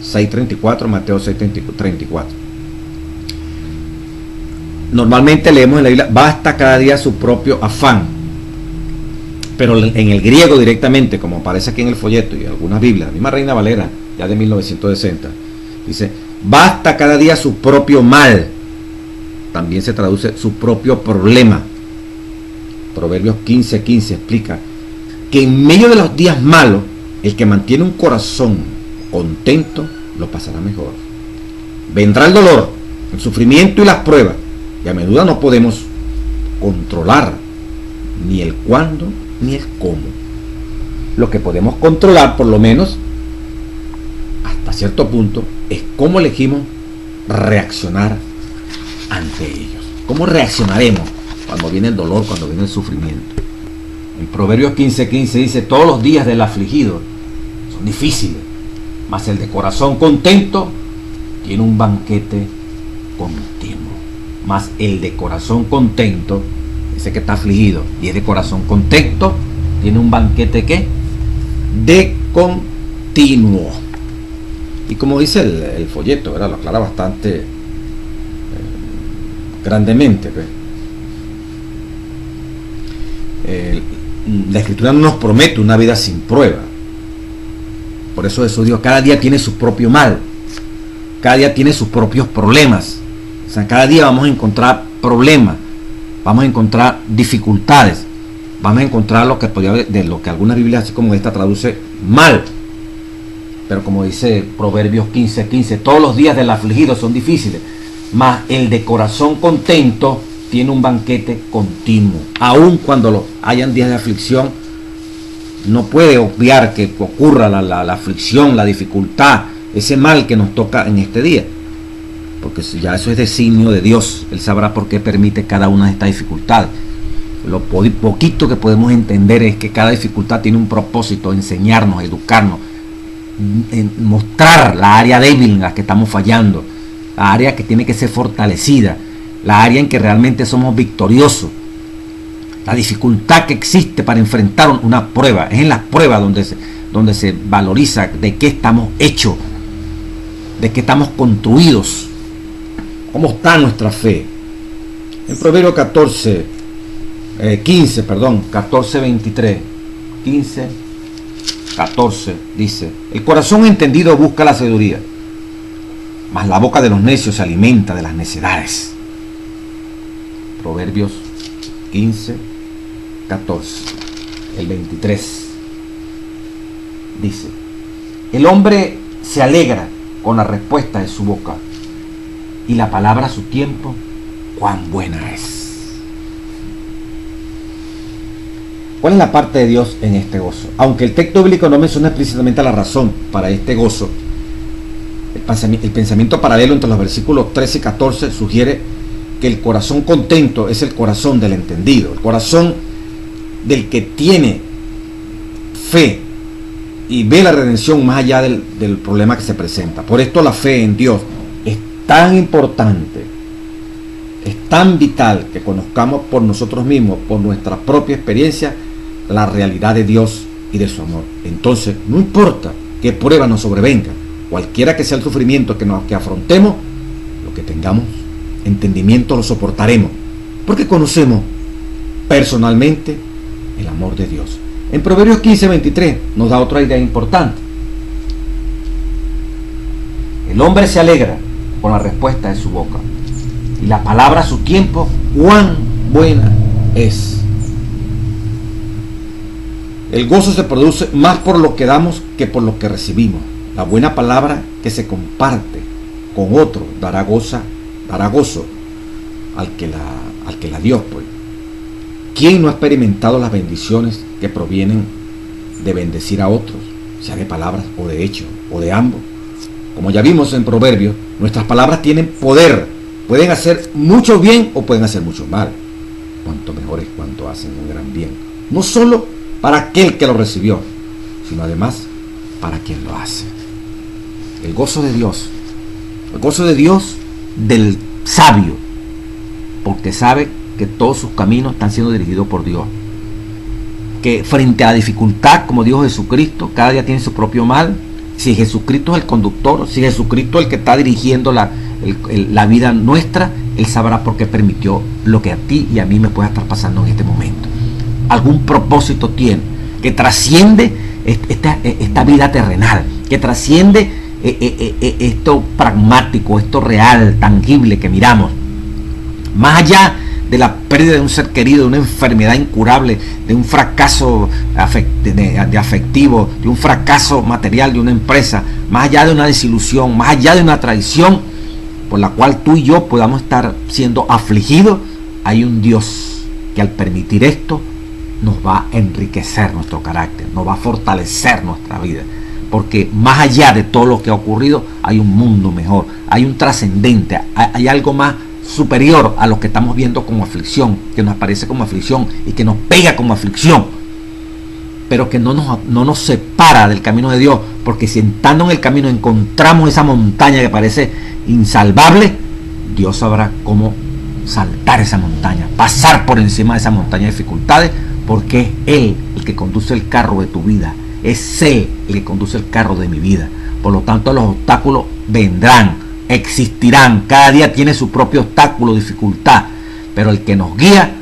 6:34, Mateo 6:34. Normalmente leemos en la Biblia: basta cada día su propio afán. Pero en el griego directamente, como aparece aquí en el folleto y en algunas Biblias, la misma Reina Valera, ya de 1960, dice: basta cada día su propio mal. También se traduce su propio problema. Proverbios 15:15 explica que en medio de los días malos, el que mantiene un corazón contento lo pasará mejor. Vendrá el dolor, el sufrimiento y las pruebas, y a menudo no podemos controlar ni el cuándo ni el cómo. Lo que podemos controlar, por lo menos hasta cierto punto, es cómo elegimos reaccionar ante ellos. ¿Cómo reaccionaremos cuando viene el dolor, cuando viene el sufrimiento? En Proverbios 15:15 dice: todos los días del afligido son difíciles, mas el de corazón contento tiene un banquete continuo. Mas el de corazón contento, ese que está afligido y es de corazón contento, tiene un banquete ¿qué? De continuo. Y como dice el folleto, ¿verdad? Lo aclara bastante grandemente, ¿verdad? La Escritura no nos promete una vida sin prueba. Por eso Jesús dijo: cada día tiene su propio mal, cada día tiene sus propios problemas. O sea, cada día vamos a encontrar problemas, vamos a encontrar dificultades, vamos a encontrar lo que algunas Biblias, así como esta, traduce mal. pero como dice Proverbios 15:15, todos los días del afligido son difíciles, mas el de corazón contento tiene un banquete continuo. Aun cuando hayan días de aflicción, no puede obviar que ocurra la aflicción, la dificultad, ese mal que nos toca en este día, porque ya eso es designio de Dios. Él sabrá por qué permite cada una de estas dificultades. Lo poquito que podemos entender es que cada dificultad tiene un propósito: enseñarnos, educarnos, mostrar la área débil en la que estamos fallando, la área que tiene que ser fortalecida, la área en que realmente somos victoriosos. La dificultad que existe para enfrentar una prueba, es en las pruebas donde se valoriza de qué estamos hechos, de qué estamos construidos, cómo está nuestra fe. En Proverbios 14:23, 15:14 dice: el corazón entendido busca la sabiduría, mas la boca de los necios se alimenta de las necedades. Proverbios 15:14. El 23 dice: el hombre se alegra con la respuesta de su boca, y la palabra a su tiempo, cuán buena es. ¿Cuál es la parte de Dios en este gozo? Aunque el texto bíblico no menciona explícitamente la razón para este gozo, el pensamiento paralelo entre los versículos 13 y 14 sugiere que el corazón contento es el corazón del entendido, el corazón del que tiene fe y ve la redención más allá del problema que se presenta. Por esto la fe en Dios es tan importante, es tan vital, que conozcamos por nosotros mismos, por nuestra propia experiencia, la realidad de Dios y de su amor. Entonces, no importa qué prueba nos sobrevenga, cualquiera que sea el sufrimiento que afrontemos, lo que tengamos entendimiento lo soportaremos, porque conocemos personalmente el amor de Dios. En Proverbios 15:23 nos da otra idea importante. El hombre se alegra con la respuesta de su boca, y la palabra a su tiempo, cuán buena es. El gozo se produce más por lo que damos que por lo que recibimos. La buena palabra que se comparte con otro dará gozo al que la dio, pues. ¿Quién no ha experimentado las bendiciones que provienen de bendecir a otros, sea de palabras o de hechos o de ambos? Como ya vimos en Proverbios, nuestras palabras tienen poder, pueden hacer mucho bien o pueden hacer mucho mal. Cuanto mejor es cuanto hacen un gran bien, no solo para aquel que lo recibió, sino además para quien lo hace. El gozo de Dios del sabio, porque sabe que todos sus caminos están siendo dirigidos por Dios, que frente a la dificultad, como dijo Jesucristo, cada día tiene su propio mal. Si Jesucristo es el conductor, si Jesucristo es el que está dirigiendo la vida nuestra, Él sabrá por qué permitió lo que a ti y a mí me pueda estar pasando en este momento. Algún propósito tiene, que trasciende esta vida terrenal, que trasciende esto pragmático, esto real, tangible que miramos. Más allá de la pérdida de un ser querido, de una enfermedad incurable, de un fracaso afectivo, de un fracaso material de una empresa, más allá de una desilusión, más allá de una traición por la cual tú y yo podamos estar siendo afligidos, hay un Dios que al permitir esto nos va a enriquecer nuestro carácter, nos va a fortalecer nuestra vida, porque más allá de todo lo que ha ocurrido hay un mundo mejor, hay un trascendente, hay algo más superior a lo que estamos viendo como aflicción, que nos aparece como aflicción y que nos pega como aflicción, pero que no nos separa del camino de Dios, porque si estando en el camino encontramos esa montaña que parece insalvable, Dios sabrá cómo saltar esa montaña, pasar por encima de esa montaña de dificultades, porque es Él el que conduce el carro de tu vida, es Él el que conduce el carro de mi vida. Por lo tanto, los obstáculos vendrán, existirán, cada día tiene su propio obstáculo, dificultad, pero el que nos guía,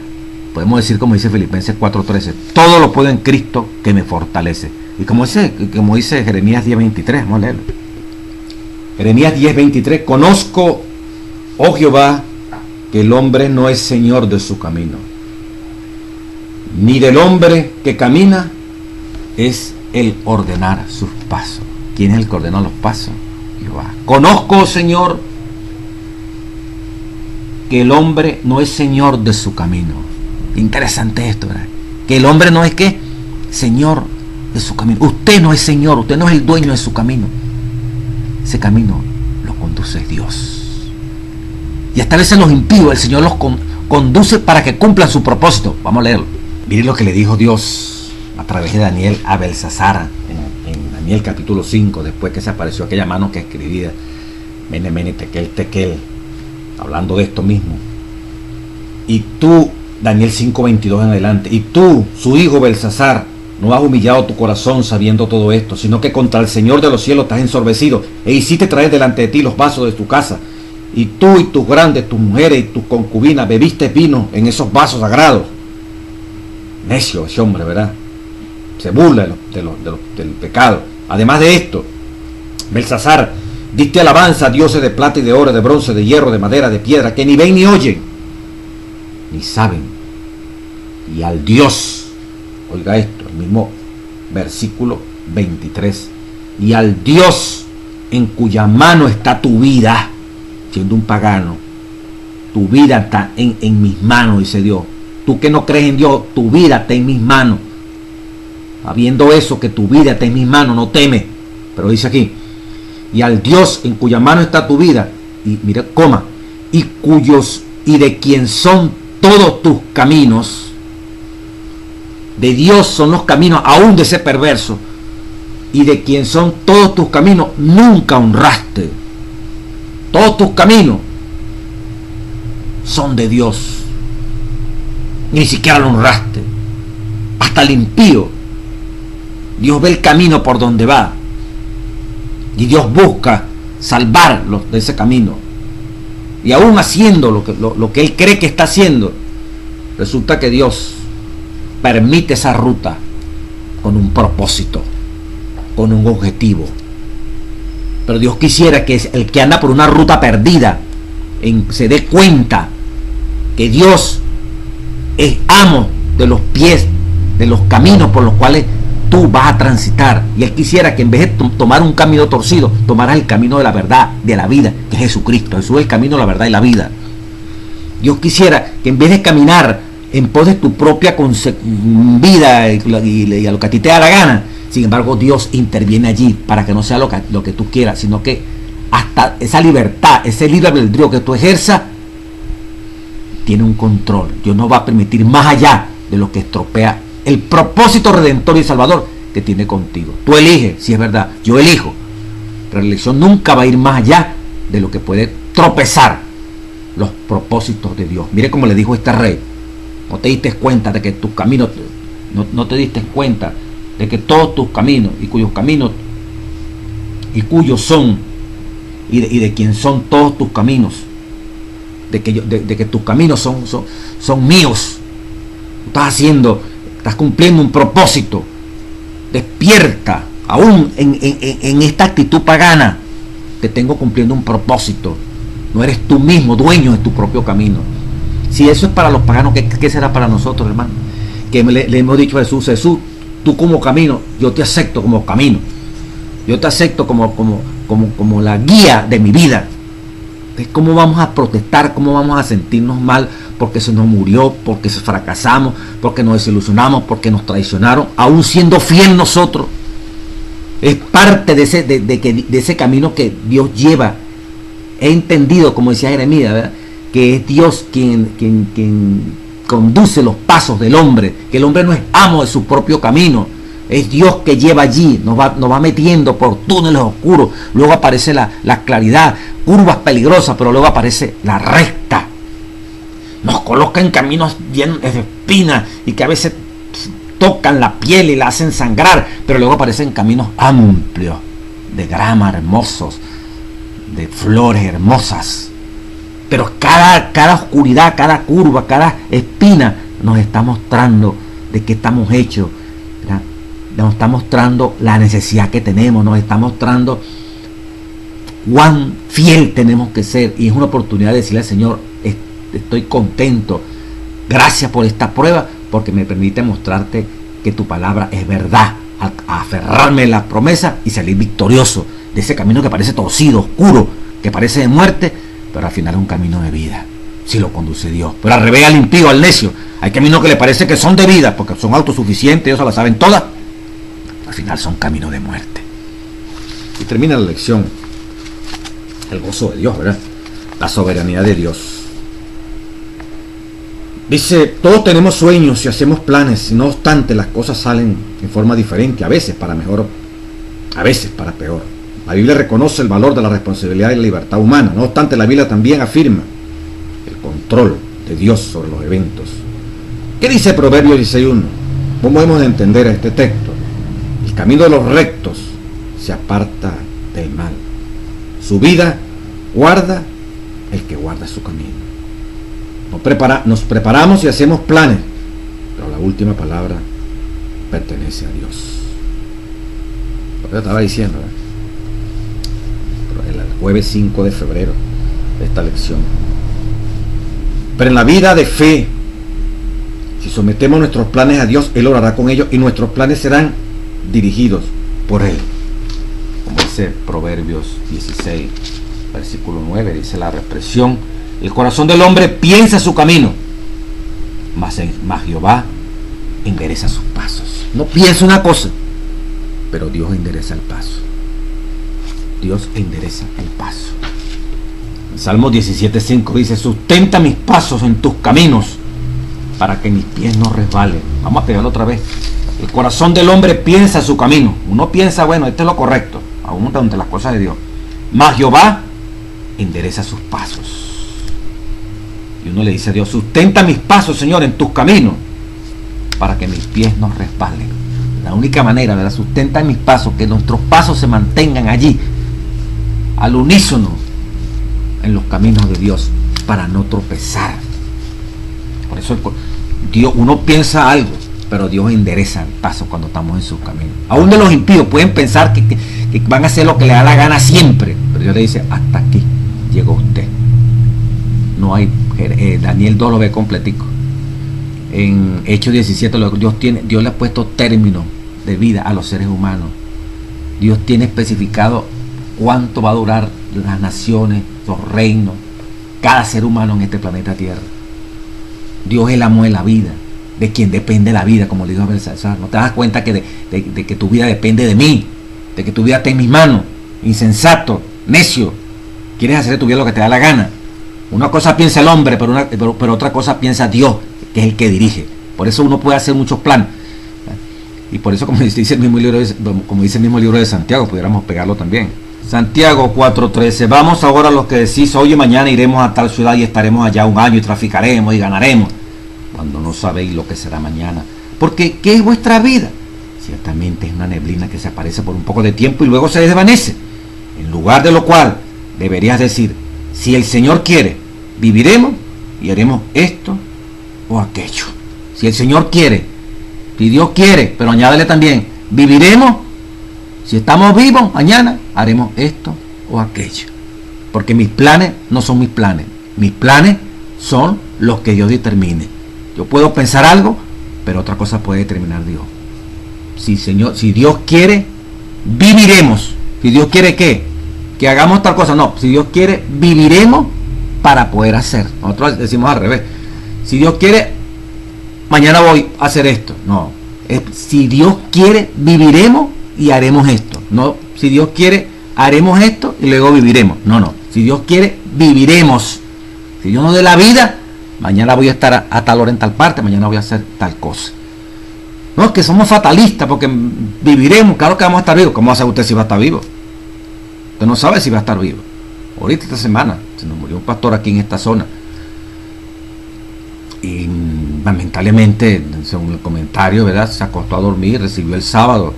podemos decir como dice Filipenses 4:13, todo lo puedo en Cristo que me fortalece. Y como dice Jeremías 10:23, vamos a leerlo. Jeremías 10:23, conozco, oh Jehová, que el hombre no es señor de su camino, ni del hombre que camina es el ordenar sus pasos. ¿Quién es el que ordena los pasos? Jehová. Conozco, Señor, que el hombre no es señor de su camino. Interesante esto, ¿verdad? Que el hombre no es ¿qué? Señor de su camino. Usted no es señor, usted no es el dueño de su camino. Ese camino lo conduce Dios. Y hasta veces los impíos, el Señor los conduce para que cumplan su propósito. Vamos a leerlo. Miren lo que le dijo Dios a través de Daniel a Belsasar en Daniel capítulo 5, después que se apareció aquella mano que escribía Mene, Mene, Tekel, Tekel, hablando de esto mismo. Y tú, Daniel 5:22 en adelante, y tú, su hijo Belsasar, no has humillado tu corazón sabiendo todo esto, sino que contra el Señor de los cielos te has ensorbecido e hiciste traer delante de ti los vasos de tu casa. Y tú y tus grandes, tus mujeres y tus concubinas bebiste vino en esos vasos sagrados. Necio ese hombre, ¿verdad? Se burla del pecado. Además de esto, Belsasar, diste alabanza a dioses de plata y de oro, de bronce, de hierro, de madera, de piedra, que ni ven ni oyen, ni saben. Y al Dios, oiga esto, el mismo versículo 23, y al Dios en cuya mano está tu vida, siendo un pagano, tu vida está en mis manos, dice Dios. Tú que no crees en Dios, tu vida está en mis manos. Habiendo eso, que tu vida está en mis manos, no temes. Pero dice aquí, y al Dios en cuya mano está tu vida, y mira, coma, y de quien son todos tus caminos. De Dios son los caminos aún de ese perverso, y de quien son todos tus caminos nunca honraste. Todos tus caminos son de Dios, ni siquiera lo honraste. Hasta el impío, Dios ve el camino por donde va, y Dios busca salvarlos de ese camino. Y aún haciendo lo que él cree que está haciendo, resulta que Dios permite esa ruta con un propósito, con un objetivo. Pero Dios quisiera que el que anda por una ruta perdida se dé cuenta que Dios es amo de los pies, de los caminos por los cuales tú vas a transitar. Y Él quisiera que en vez de tomar un camino torcido, tomaras el camino de la verdad, de la vida, que es Jesucristo. Jesús es el camino, la verdad y la vida. Dios quisiera que en vez de caminar en pos de tu propia vida y a lo que a ti te da la gana, sin embargo Dios interviene allí para que no sea lo que tú quieras, sino que hasta esa libertad, ese libre albedrío que tú ejerzas, tiene un control. Dios no va a permitir más allá de lo que estropea el propósito redentor y salvador que tiene contigo. Tú eliges, si es verdad, yo elijo, pero la elección nunca va a ir más allá de lo que puede tropezar los propósitos de Dios. Mire cómo le dijo este rey: no te diste cuenta de que tus caminos, no te diste cuenta de que todos tus caminos y cuyos son y de quien son todos tus caminos, de que tus caminos son míos. Estás cumpliendo un propósito. Despierta, aún en esta actitud pagana, te tengo cumpliendo un propósito. No eres tú mismo dueño de tu propio camino. Si eso es para los paganos, ¿qué será para nosotros, hermano? Que le hemos dicho a Jesús: Jesús, tú como camino, yo te acepto como camino. Yo te acepto como la guía de mi vida. Entonces, ¿cómo vamos a protestar? ¿Cómo vamos a sentirnos mal porque se nos murió, porque fracasamos, porque nos desilusionamos, porque nos traicionaron, aún siendo fiel nosotros? Es parte de ese camino que Dios lleva. He entendido, como decía Jeremías, ¿verdad?, que es Dios quien conduce los pasos del hombre, que el hombre no es amo de su propio camino. Es Dios que lleva allí, nos va metiendo por túneles oscuros, luego aparece la claridad, curvas peligrosas, pero luego aparece la recta. Nos coloca en caminos llenos de espinas y que a veces tocan la piel y la hacen sangrar, pero luego aparecen caminos amplios, de grama hermosos, de flores hermosas. Pero cada oscuridad, cada curva, cada espina nos está mostrando de qué estamos hechos, ¿verdad? Nos está mostrando la necesidad que tenemos, nos está mostrando cuán fiel tenemos que ser. Y es una oportunidad de decirle al Señor: estoy contento, gracias por esta prueba, porque me permite mostrarte que tu palabra es verdad. a aferrarme a la promesa y salir victorioso de ese camino que parece torcido, oscuro, que parece de muerte, pero al final es un camino de vida, si lo conduce Dios. Pero al revés, al impío, al necio, hay caminos que le parece que son de vida, porque son autosuficientes, ellos se las saben todas, al final son caminos de muerte. Y termina la lección, el gozo de Dios, ¿verdad? La soberanía de Dios. Dice, todos tenemos sueños y hacemos planes, y no obstante las cosas salen en forma diferente, a veces para mejor, a veces para peor. La Biblia reconoce el valor de la responsabilidad y la libertad humana, no obstante la Biblia también afirma el control de Dios sobre los eventos. ¿Qué dice Proverbios 16:1? ¿Cómo hemos de entender este texto? El camino de los rectos se aparta del mal. Su vida guarda el que guarda su camino. Nos preparamos y hacemos planes, pero la última palabra pertenece a Dios. Lo que yo estaba diciendo, el jueves 5 de febrero de esta lección. Pero en la vida de fe, si sometemos nuestros planes a Dios, Él orará con ellos y nuestros planes serán dirigidos por Él. Como dice Proverbios 16, versículo 9, dice la expresión: el corazón del hombre piensa su camino, mas Jehová endereza sus pasos. No piensa una cosa, pero Dios endereza el paso. Dios endereza el paso. En Salmos 17:5 dice: sustenta mis pasos en tus caminos, para que mis pies no resbalen. Vamos a pegarlo otra vez. El corazón del hombre piensa su camino. Uno piensa, bueno, esto es lo correcto, aún ante las cosas de Dios. Mas Jehová endereza sus pasos. Y uno le dice a Dios: sustenta mis pasos, Señor, en tus caminos, para que mis pies no resbalen. La única manera, ¿verdad? Sustenta mis pasos, que nuestros pasos se mantengan allí, al unísono, en los caminos de Dios, para no tropezar. Por eso Dios, uno piensa algo, pero Dios endereza el paso cuando estamos en sus caminos. Aún de los impíos pueden pensar que van a hacer lo que le da la gana siempre, pero Dios le dice: hasta aquí llegó usted. No hay, Daniel 2 lo ve completico. En Hechos 17 Dios le ha puesto término de vida a los seres humanos. Dios tiene especificado cuánto va a durar las naciones, los reinos, cada ser humano en este planeta Tierra. Dios es el amo de la vida, de quien depende la vida, como le digo a Belsasar. No te das cuenta que de que tu vida depende de mí, de que tu vida está en mis manos. Insensato, necio, quieres hacer de tu vida lo que te da la gana. Una cosa piensa el hombre, pero otra cosa piensa Dios, que es el que dirige. Por eso uno puede hacer muchos planes. Y por eso, como dice el mismo libro de Santiago, pudiéramos pegarlo también. Santiago 4:13: vamos ahora los que decís, hoy y mañana iremos a tal ciudad y estaremos allá un año y traficaremos y ganaremos, cuando no sabéis lo que será mañana. Porque ¿qué es vuestra vida? Ciertamente es una neblina que se aparece por un poco de tiempo y luego se desvanece. En lugar de lo cual deberías decir: si el Señor quiere, viviremos y haremos esto o aquello. Si el Señor quiere, si Dios quiere, pero añádele también: viviremos. Si estamos vivos, mañana haremos esto o aquello. Porque mis planes no son mis planes. Mis planes son los que Dios determine. Yo puedo pensar algo, pero otra cosa puede determinar Dios. Si Dios quiere, viviremos. Si Dios quiere, ¿qué? Que hagamos tal cosa. No, si Dios quiere, viviremos para poder hacer. Nosotros decimos al revés. Si Dios quiere, mañana voy a hacer esto. No, si Dios quiere, viviremos y haremos esto. No, si Dios quiere, haremos esto y luego viviremos. No, si Dios quiere, viviremos. Si Dios nos dé la vida, mañana voy a estar a tal hora en tal parte, mañana voy a hacer tal cosa. No, es que somos fatalistas, porque viviremos, claro que vamos a estar vivos. ¿Cómo va a saber usted si va a estar vivo? Usted no sabe si va a estar vivo. Ahorita, esta semana, se nos murió un pastor aquí en esta zona. Y lamentablemente, según el comentario, ¿verdad?, se acostó a dormir, recibió el sábado.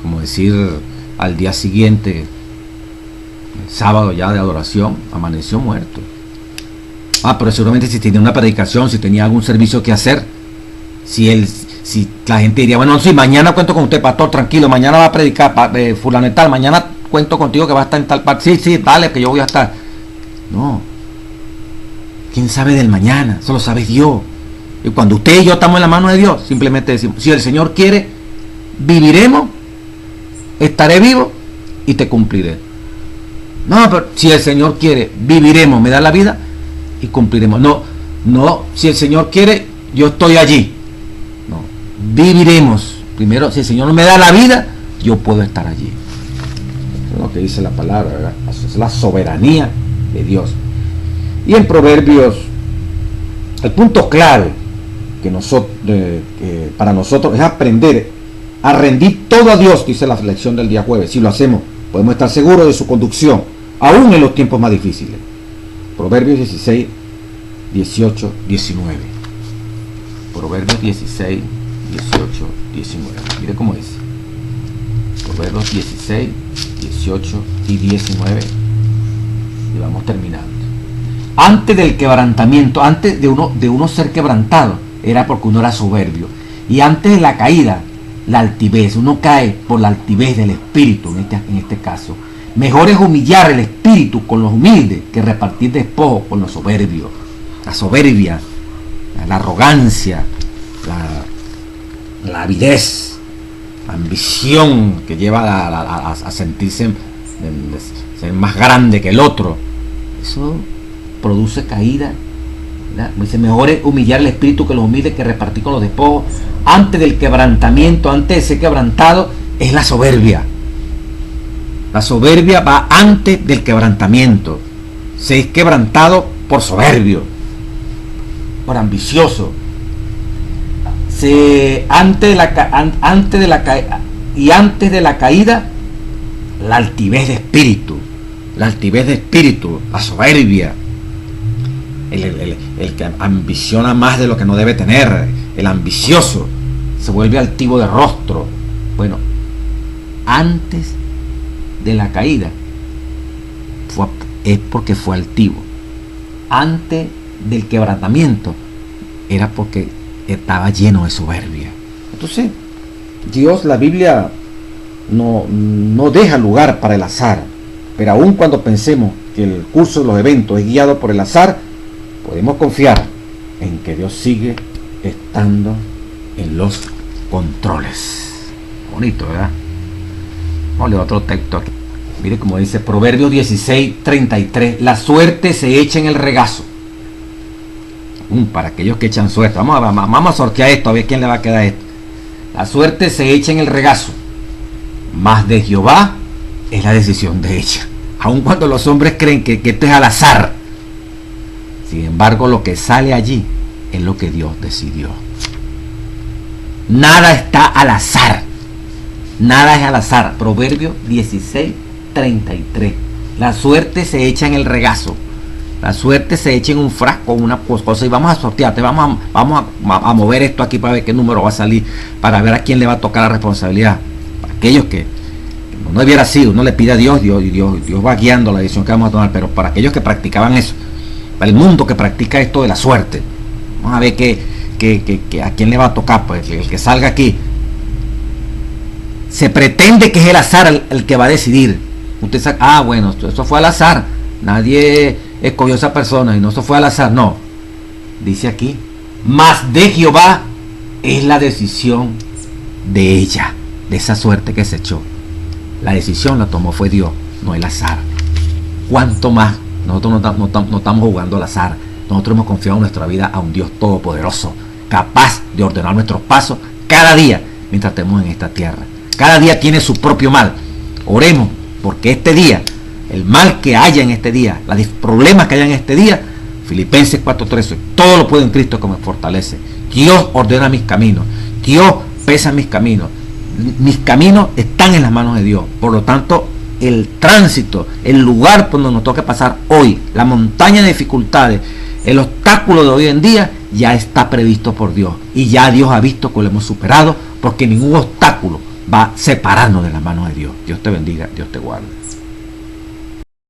Como decir, al día siguiente, el sábado ya de adoración, amaneció muerto. Pero seguramente si tenía una predicación, si tenía algún servicio que hacer, si la gente diría: bueno, sí, mañana cuento con usted, pastor, tranquilo, mañana va a predicar fulano y tal, mañana cuento contigo que va a estar en tal parte. Sí, dale, que yo voy a estar. No. ¿Quién sabe del mañana? Solo sabe Dios. Y cuando usted y yo estamos en la mano de Dios, simplemente decimos, si el Señor quiere, viviremos, estaré vivo y te cumpliré. No, pero si el Señor quiere, viviremos, me da la vida y cumpliremos. No, si el Señor quiere, yo estoy allí. No, viviremos. Primero, si el Señor me da la vida, yo puedo estar allí. Eso es lo que dice la palabra, ¿verdad? Eso es la soberanía de Dios. Y en Proverbios, el punto clave que para nosotros es aprender a rendir todo a Dios, dice la lección del día jueves. Si lo hacemos, podemos estar seguros de su conducción, aún en los tiempos más difíciles. Proverbios 16, 18, 19. Proverbios 16, 18, 19. Mire cómo dice. Proverbios 16, 18 y 19. Y vamos terminando. Antes del quebrantamiento, antes de uno ser quebrantado, era porque uno era soberbio. Y antes de la caída, la altivez. Uno cae por la altivez del espíritu, en este caso. Mejor es humillar el espíritu con los humildes que repartir despojos con los soberbios. La soberbia, la arrogancia, la avidez, la ambición que lleva a sentirse ser más grande que el otro. Eso produce caída. Dice, mejor es humillar el espíritu que los humildes que repartir con los despojos. Antes del quebrantamiento, antes de ser quebrantado, es la soberbia. La soberbia va antes del quebrantamiento. Se es quebrantado por soberbio, por ambicioso. Antes de la caída, la altivez de espíritu. La altivez de espíritu, la soberbia. El que ambiciona más de lo que no debe tener, el ambicioso, se vuelve altivo de rostro. Bueno, antes de la caída es porque fue altivo. Antes del quebrantamiento era porque estaba lleno de soberbia. Entonces, Dios, la Biblia no deja lugar para el azar, pero aun cuando pensemos que el curso de los eventos es guiado por el azar, podemos confiar en que Dios sigue estando en los controles. Bonito, ¿verdad? Vamos a leer otro texto aquí. Mire cómo dice Proverbios 16, 33. La suerte se echa en el regazo. Para aquellos que echan suerte. Vamos a sortear esto, a ver quién le va a quedar esto. La suerte se echa en el regazo, mas de Jehová es la decisión de ella. Aun cuando los hombres creen que esto es al azar, sin embargo, lo que sale allí es lo que Dios decidió. Nada está al azar. Nada es al azar. Proverbios 16, 33. La suerte se echa en el regazo. La suerte se echa en un frasco, una cosa. Y vamos a sortearte. Vamos a mover esto aquí para ver qué número va a salir. Para ver a quién le va a tocar la responsabilidad. Para aquellos que no debiera sido, uno le pide a Dios, Dios va guiando la decisión que vamos a tomar. Pero para aquellos que practicaban eso, para el mundo que practica esto de la suerte, vamos a ver que a quién le va a tocar, pues el que salga aquí. Se pretende que es el azar el que va a decidir. Usted sabe, bueno, eso fue al azar, nadie escogió a esa persona y no, eso fue al azar. No, dice aquí, mas de Jehová es la decisión de ella, de esa suerte que se echó. La decisión la tomó fue Dios, no el azar. ¿Cuánto más? Nosotros no estamos jugando al azar. Nosotros hemos confiado en nuestra vida a un Dios todopoderoso, capaz de ordenar nuestros pasos cada día mientras estemos en esta tierra. Cada día tiene su propio mal. Oremos porque este día, el mal que haya en este día, los problemas que haya en este día, Filipenses 4:13, todo lo puedo en Cristo que me fortalece. Dios ordena mis caminos. Dios pesa mis caminos. Mis caminos están en las manos de Dios. Por lo tanto, el tránsito, el lugar por donde nos toca pasar hoy, la montaña de dificultades, el obstáculo de hoy en día, ya está previsto por Dios. Y ya Dios ha visto que lo hemos superado, porque ningún obstáculo va a separarnos de las manos de Dios. Dios te bendiga, Dios te guarde.